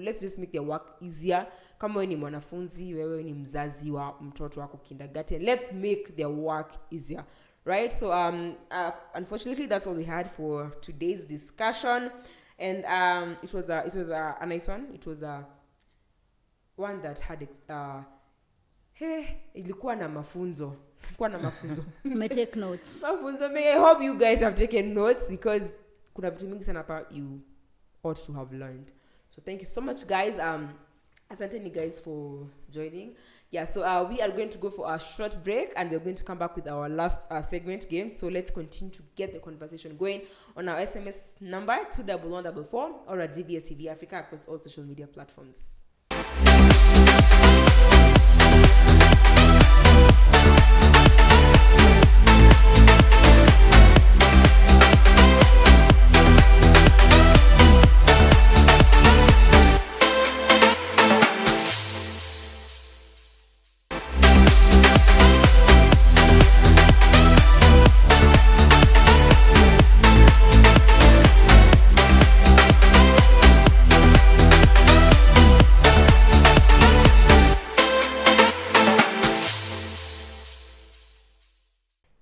Let's just make their work easier. Kama wewe ni mwanafunzi, wewe ni mzazi wa mtoto wako kindergarten, let's make their work easier, right? So unfortunately that's all we had for today's discussion, and it was a nice one. It was a one that had ilikuwa na mafunzo. Take notes. Mafunzo. I hope you guys have taken notes, because kuna vitu mingi sana hapa you ought to have learned. So thank you so much guys. Asanteni guys for joining. So we are going to go for a short break, and we're going to come back with our last segment, games. So let's continue to get the conversation going on our SMS number 21144 or at GBS TV Africa across all social media platforms.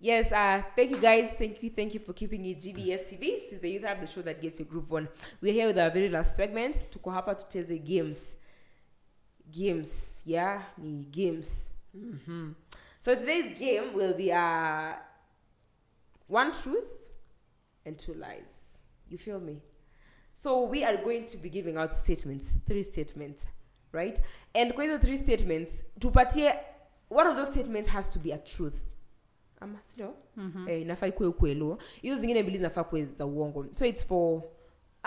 Yes, thank you guys. Thank you for keeping it GBS TV. This is the Youth Hub, the show that gets your group on. We're here with our very last segment. Tuko hapa tucheze games. Ni games. So today's game will be one truth and two lies. You feel me? So we are going to be giving out statements, 3 statements, right? And kwa hizo 3 statements, tupatie one of those statements has to be a truth. Sio? Inafaa ikuwe ukweli. Hizo zingine mbili zinafaa kuwe za uongo. So it's for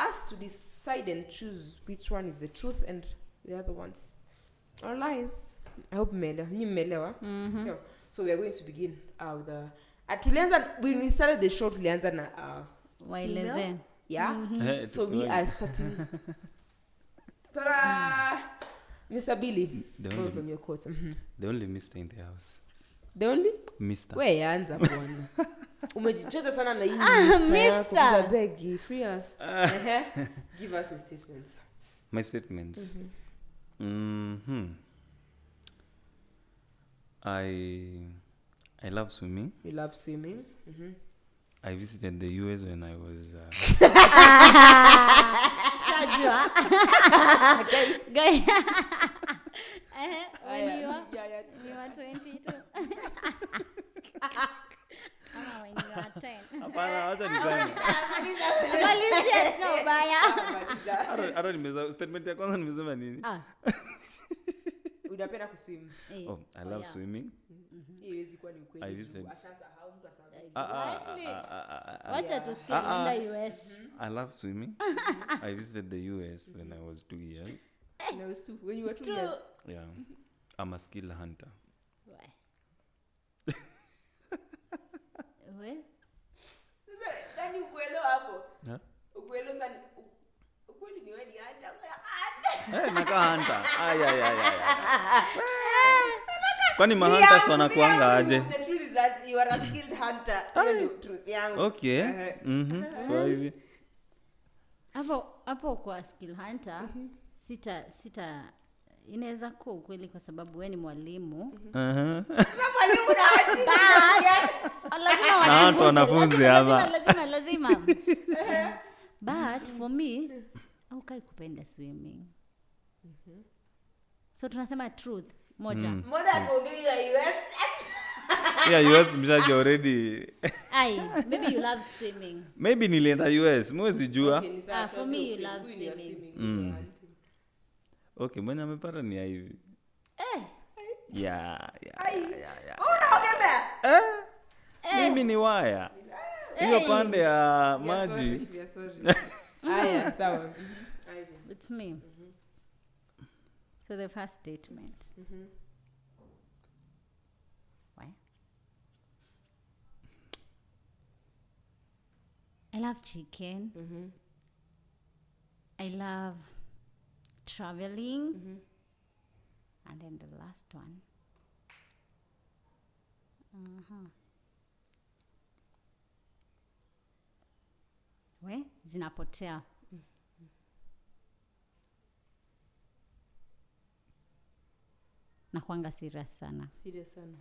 us to decide and choose which one is the truth and the other ones are lies. I hope mmeelewa. So we are going to begin with when we started the show tulianza na waeleze. So we are starting. Ta-da! Mr. Billy, close on your quotes. The only mister in the house. The only? Mister. We anza bwana. Umejichocha sana na hii mister. Beg, free us. Give us your statements. My statements. I love swimming. You love swimming? I visited the US when I was when you were 22. When you were 10. Hapana, acha niseme. Malizia no baya. Hata nimeza statement ya kwanza nimesema nini? Unapenda kuswim. Oh, I love swimming. Iwezi kuwa ni ukweli. I just said Ashasahau mtu asahau. Wacha tusikie kwenda US. I love swimming. I visited the US when I was 2 years. When you were 2 years. Yeah. I'm a skill hunter. Gani ukwelo hapo? Ha? Ukwelo sana. Ukweli ni wewe ni hata. Naka hunter. Kwani mahunters wanakuanga aje? The truth is that you are a skilled hunter. Hiyo ni truth yangu. Okay. Kwa hivi. Hapo kwa skill hunter sita inaweza kuwa ukweli kwa sababu wewe ni mwalimu. Mwalimu na Lazima watu wanafunzi hapa. Lazima. But for me, haukai kupenda swimming. So tunasema truth moja. Mbona tuongelea US? Yeah, US mshaji already. Maybe you love swimming. Maybe nilienda US, mwezi jua. For me you love swimming. Okay, mwenye amepata ni hivi. Yeah. Unaogelea? Mimi ni waya. Hiyo pande ya maji. Aya, sawa. It's me. So the first statement. Why? I love chicken. I love traveling. And then the last one. We zinapotea. Na kuanga serious sana. Serious sana.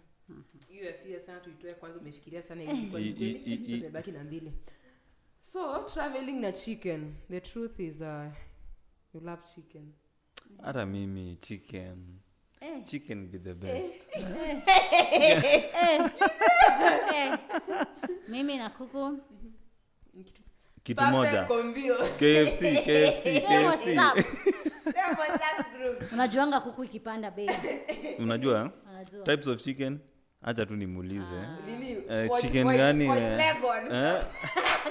Hiyo serious sana tuitoe kwanza umefikiria sana hivi kwa kweli. Tumebaki na mbili. So, traveling na chicken. The truth is you love chicken. Hata mimi chicken. Chicken be the best. Mimi na kuku. Kitu moja. KFC. Unajuanga kuku ikipanda bei. Unajua? Types of chicken. Acha tu nimuulize. Chicken white, gani? White leghorn.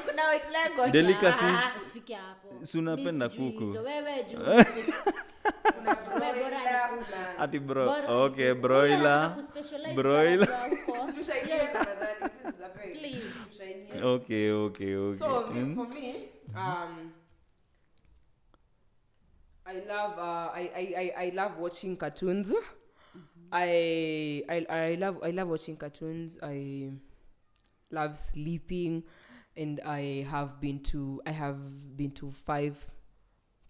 Kuna white leghorn. Delicacy. Usifike hapo. Si unapenda kuku. Wewe juu. Ati bro. Okay, broiler. Okay. So for me, I love watching cartoons. I love watching cartoons. I love sleeping, and I have been to 5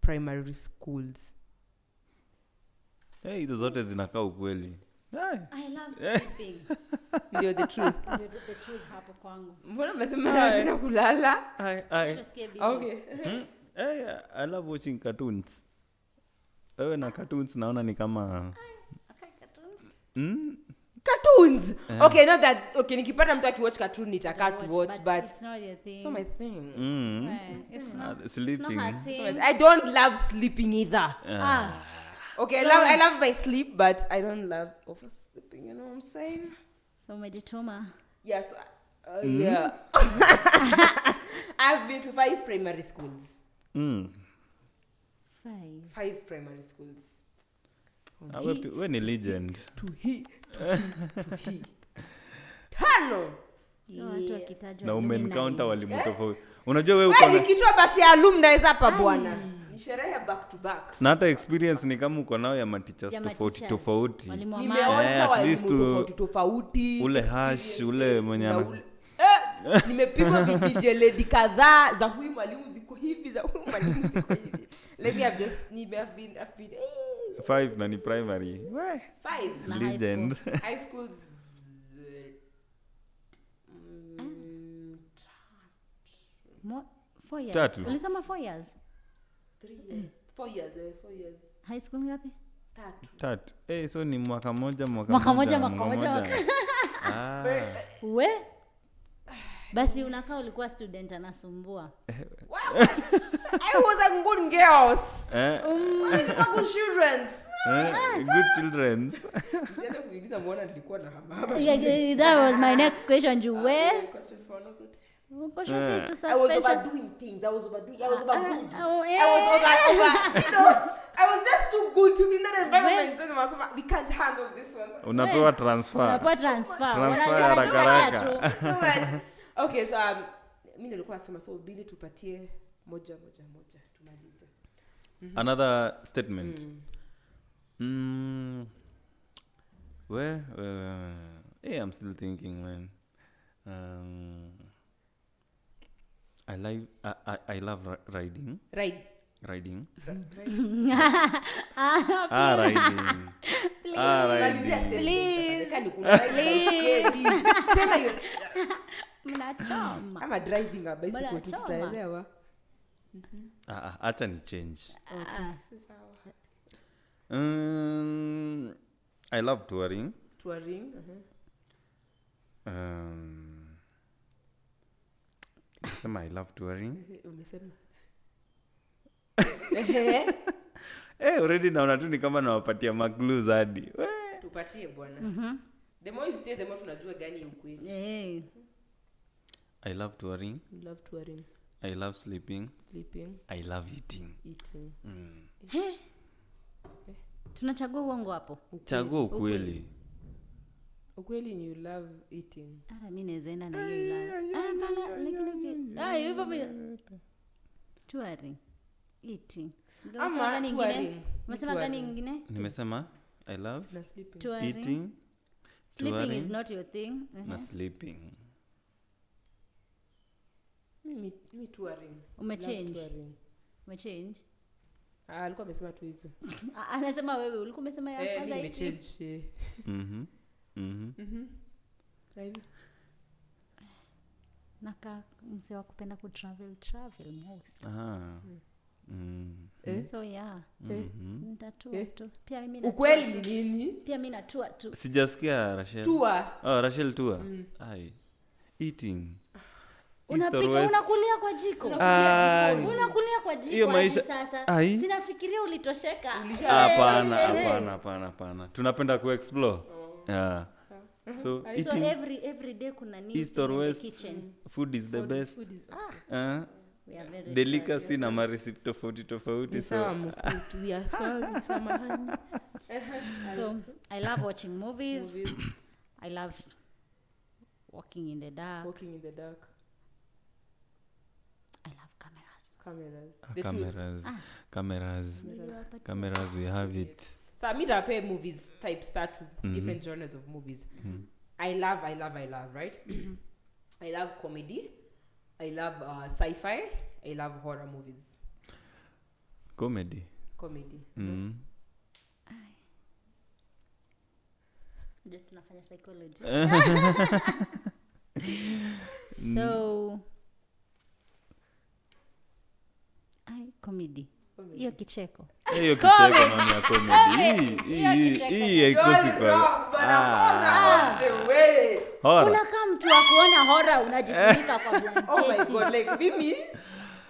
primary schools. Hizo zote zinakaa ukweli. I love sleeping. Ndio the truth. The truth hapo kwangu. Mbona mnasema napenda kulala? Okay. I love watching cartoons. Wewe na cartoons naona ni kama Cartoons. Okay, not that. Okay, nikipata mtu akiwatch cartoon nitakaa to watch, but it's not your thing. So my thing. It's not sleeping. It's not her thing. I don't love sleeping either. Okay, I love my sleep, but I don't love oversleeping. You know what I'm saying? So umejituma. Yes. Yeah. I've been to 5 primary schools. 5 primary schools. Wewe ni legend. To he. Tano. So watu wakitajwa na umencounter walimu tofauti. Unajua wewe uko na nikitoa bashi ya alumni hapa bwana. Ni sherehe back to back. Na hata experience ni kama uko nao ya teachers tofauti. Nimeonja walimu tofauti. Ule hash, ule mwenye nimepigwa vijiji lady kadhaa za huyu mwalimu ziko hivi za huyu mwalimu ziko hivi. Let me have just I've been 5 na ni primary. 5 legend. High schools 4 years. Tatu. Ulisema 4 years? 3 years. 4 years. High school ngapi? 3. So ni mwaka moja. We? Basi unakaa ulikuwa student anasumbua. I was a good girls. Good children's. Good children's. That was my next question. Where? Question for no good. I was overdoing things. I was overdoing. I was overgood. I was just too good to be in that environment. We can't handle this one. Unapewa transfer. Transfer haraka. Okay, so mimi nilikuwa nasema so bili tupatie moja tumalize. Another statement. I'm still thinking, man. I love riding. Riding. Riding. Please. Mnachoma. I'm driving a bicycle tutaelewa. Acha ni change. I love touring. Umesema I love touring. Umesema. Already naona tu ni kama nawapatia maglues hadi. Tupatie bwana. The more you stay, the more tunajua gani ukweli. I love touring. I love sleeping. I love eating. Tunachagua uongo hapo. Chagua ukweli. Ukweli ni you love eating. Mimi nawezaenda na hiyo love. Bana hivyo mimi. Touring. Eating. Ama touring. Umesema gani nyingine? Nimesema I love touring. Eating. Sleeping is not your thing. Na sleeping. Mimi touring. Umechange? Alikuwa amesema tu hizo. Anasema wewe ulikuwa umesema ya kwanza hivi. Nimechange. Naka mse wa kupenda travel most. So yeah. Nitatua tu. Pia mimi na ukweli ni nini? Pia mimi natua tu. Sijasikia Rachel. Tour. Rachel tour. Ai. Eating. Unakulia kwa jiko. Unakulia kwa jiko. Hiyo maisha sasa. Sinafikiria ulitosheka. Hapana. Tunapenda ku-explore. Yeah. So every day kuna needs in the kitchen. Food is the best. We are very delicacy na marisi tofauti. So we are sorry, samahani. So I love watching movies. I love walking in the dark. I love cameras. We have it. So I pay movies type start to different genres of movies. I love, right? I love comedy. I love sci-fi. I love horror movies. Comedy. Just nafanya psychology. So comedy. Hiyo kicheko nani ya comedy. Hii haikosi kwa. Unakaa mtu wa kuona horror unajifunika kwa blanketi. Oh my god, like mimi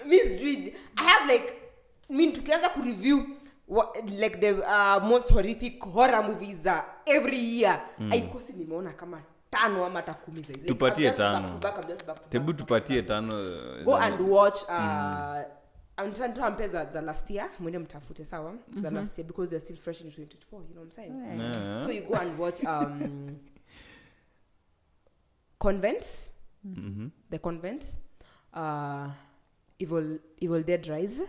I have tukianza ku review like the most horrific horror movies every year. Haikosi nimeona kama 5 ama hata 10 zaidi. Tupatie 5. Tebu tupatie 5. Go and watch I'm trying to compare the last year. Mwende mtafute sawa. The last year because you're still fresh in 2024, you know what I'm saying? Yeah. So you go and watch Convent. The Convent. Evil Dead Rise.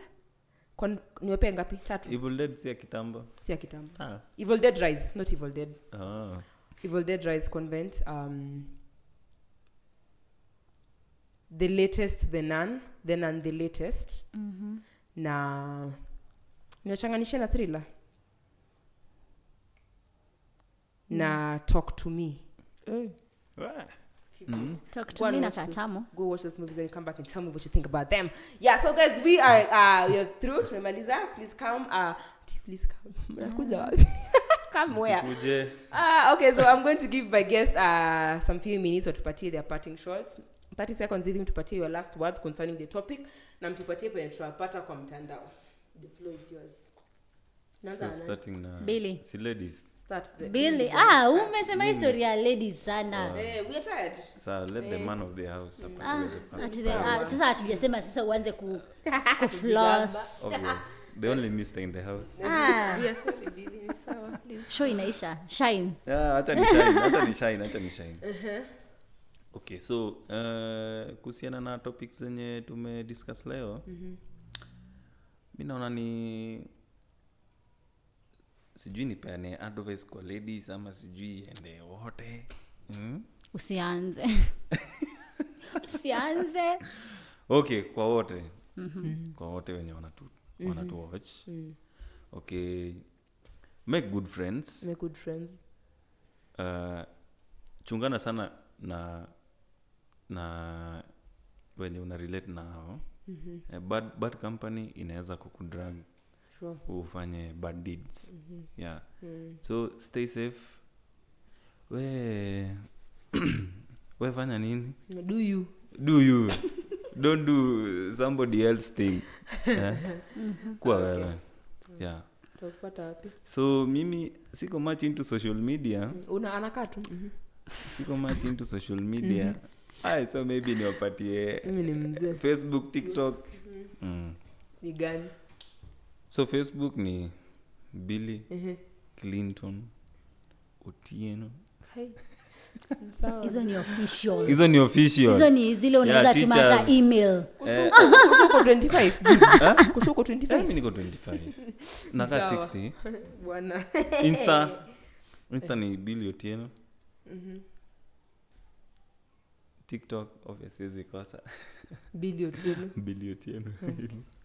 Niwepe ngapi? 3. Evil Dead si ya kitambo. Evil Dead Rise, not Evil Dead. Oh. Evil Dead Rise, Convent. The latest, The Nun the latest. Na niwachanganishe na thriller. Na Talk to Me. Talk to Me na Katamo. Go watch those movies and come back and tell me what you think about them. Yeah, so guys, we are through. Tumemaliza. Please come. Mnakuja wapi? Come where? Okay, so I'm going to give my guests some few minutes to party their parting shots. 30 seconds ili mtupatie your last words concerning the topic na mtupatie penye tutapata kwa mtandao. The floor is yours. So starting na Billy. Si ladies. Start the Billy. Umesema historia ya ladies sana. we are tired. So let the man of the house Sasa hatujasema sasa uanze floss. obvious. The only mister in the house. We are sorry Billy, sawa please. Show inaisha. Shine. Acha ni shine. Okay, so kuhusiana na topics zenye tumediscuss leo. Mimi naona ni sijui nipeane advice kwa ladies ama sijui ende wote. Usianze. Okay, kwa wote. Kwa wote wenye wanatu watch. Okay. Make good friends. Chungana sana na wenye una relate nao. Bad company inaweza kukudrag. Sure. Ufanye bad deeds. Yeah. So stay safe. We fanya nini? Do you. Don't do somebody else thing. Kwa wewe. Yeah. Tukupata wapi? So mimi siko much into social media. Anakaa tu. Siko much into social media. So maybe niwapatie mimi ni mzee. Facebook, TikTok. Ni gani? So Facebook ni Billy Clinton Otieno. Hey. Hizo ni official. Hizo ni zile unaweza tuma hata email. Kusuko 25. Kusuko 25. Mimi niko 25. Naka 60. Bwana. Insta ni Billy Otieno. TikTok obviously zikosa. Billy Otieno.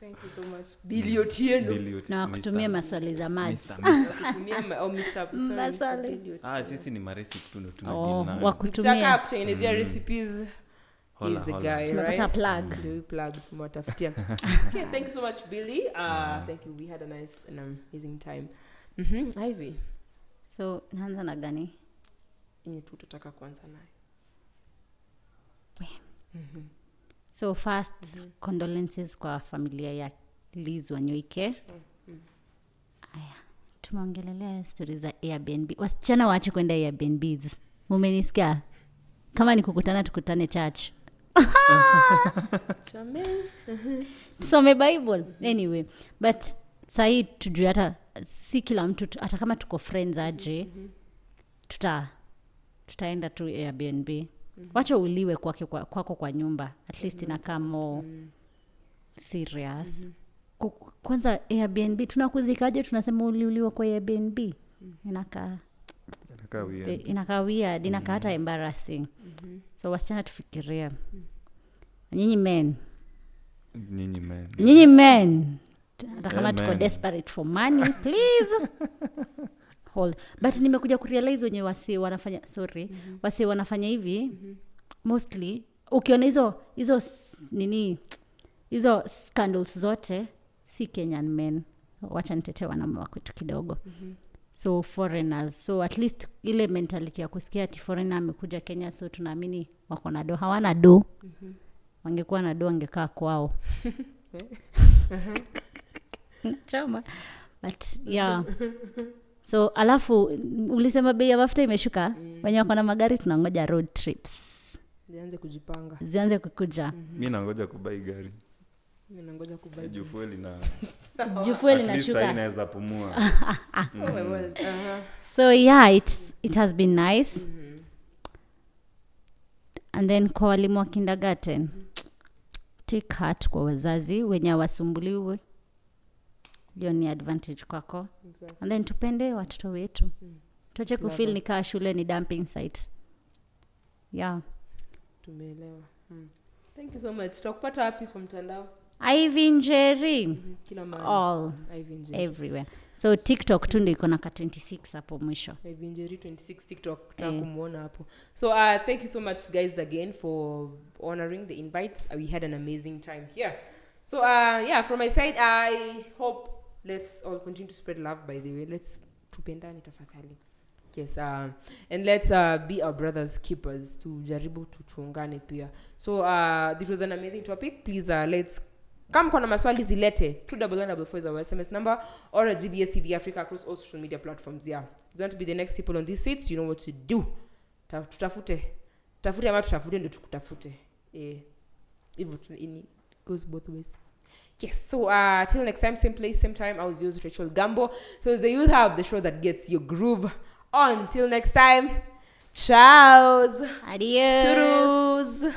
Thank you so much. Billy Otieno. Na kutumia maswali za maths. Kutumia Mr. Maswali. Sisi ni maresi ndo tunagina. Wakutumia. Nataka kutengenezea recipes. He's the guy, right? Tumepata plug. We plug mwatafutia. Okay, thank you so much Billy. Thank you. We had a nice and amazing time. Ivy. So naanza na gani? Yenye tutataka kuanza nayo. So first condolences kwa familia ya Liz Wanyoike. Aya, tumeongelelea stories za Airbnb. Wasichana waache kwenda Airbnbs. Mumenisikia? Kama ni kukutana tukutane church. Tusome Bible. Anyway, but sahi tujue hata si kila mtu hata kama tuko friends aje tutaenda tu Airbnb. Wacha uliwe kwako kwa nyumba. At least inakaa more serious. Kwanza Airbnb tunakuzikaje tunasema uliuliwa kwa Airbnb? Inakaa weird. Inakaa hata embarrassing. So wasichana tufikiria. Nyinyi men. Hata kama tuko desperate for money, please. Hold. But nimekuja kurealize wenye wasi wanafanya hivi. Mostly ukiona hizo scandals zote si Kenyan men. Wacha nitete wanaume wakwetu kidogo. So foreigners. So at least ile mentality ya kusikia ati foreigner amekuja Kenya so tunaamini wako na do. Hawana do. Wangekuwa na do wangekaa kwao. Chama. But yeah. So alafu ulisema bei ya mafuta imeshuka. Wenye wako na magari tunangoja road trips. Zianze kukuja. Mimi nangoja kubai gari. Jufueli na shuka. Sasa inaweza pumua. So yeah, it has been nice. And then kwa walimu wa kindergarten, take heart kwa wazazi wenye wasumbuliwe. Hiyo ni advantage kwako. Exactly. And then tupende watoto wetu. Tuache kufeel ni kaa shule ni dumping site. Yeah. Tumeelewa. Thank you so much. Tutakupata wapi kwa mtandao? Ivy Njeri. Kila mahali. All. Ivy Njeri. Everywhere. So TikTok tu ndio iko na 26 hapo mwisho. Ivy Njeri 26 TikTok tutakumuona hapo. So thank you so much guys again for honoring the invite. We had an amazing time here. So yeah, from my side I hope let's all continue to spread love by the way. Let's tupendane tafadhali. Yes, and let's be our brothers keepers to jaribu tuchungane pia. So this was an amazing topic. Please let's come kona maswali zilete 21144 is our SMS number, or a GBS TV Africa across all social media platforms. Yeah, if you want to be the next people on these seats, you know what to do. Tutafute ama tutafute ndio tukutafute. It goes both ways. Yes, so till next time, same place, same time. I was yours, Rachel Gambo. So it's the Youth Hub, the show that gets your groove on. Till next time, ciao. Adios. Toodles.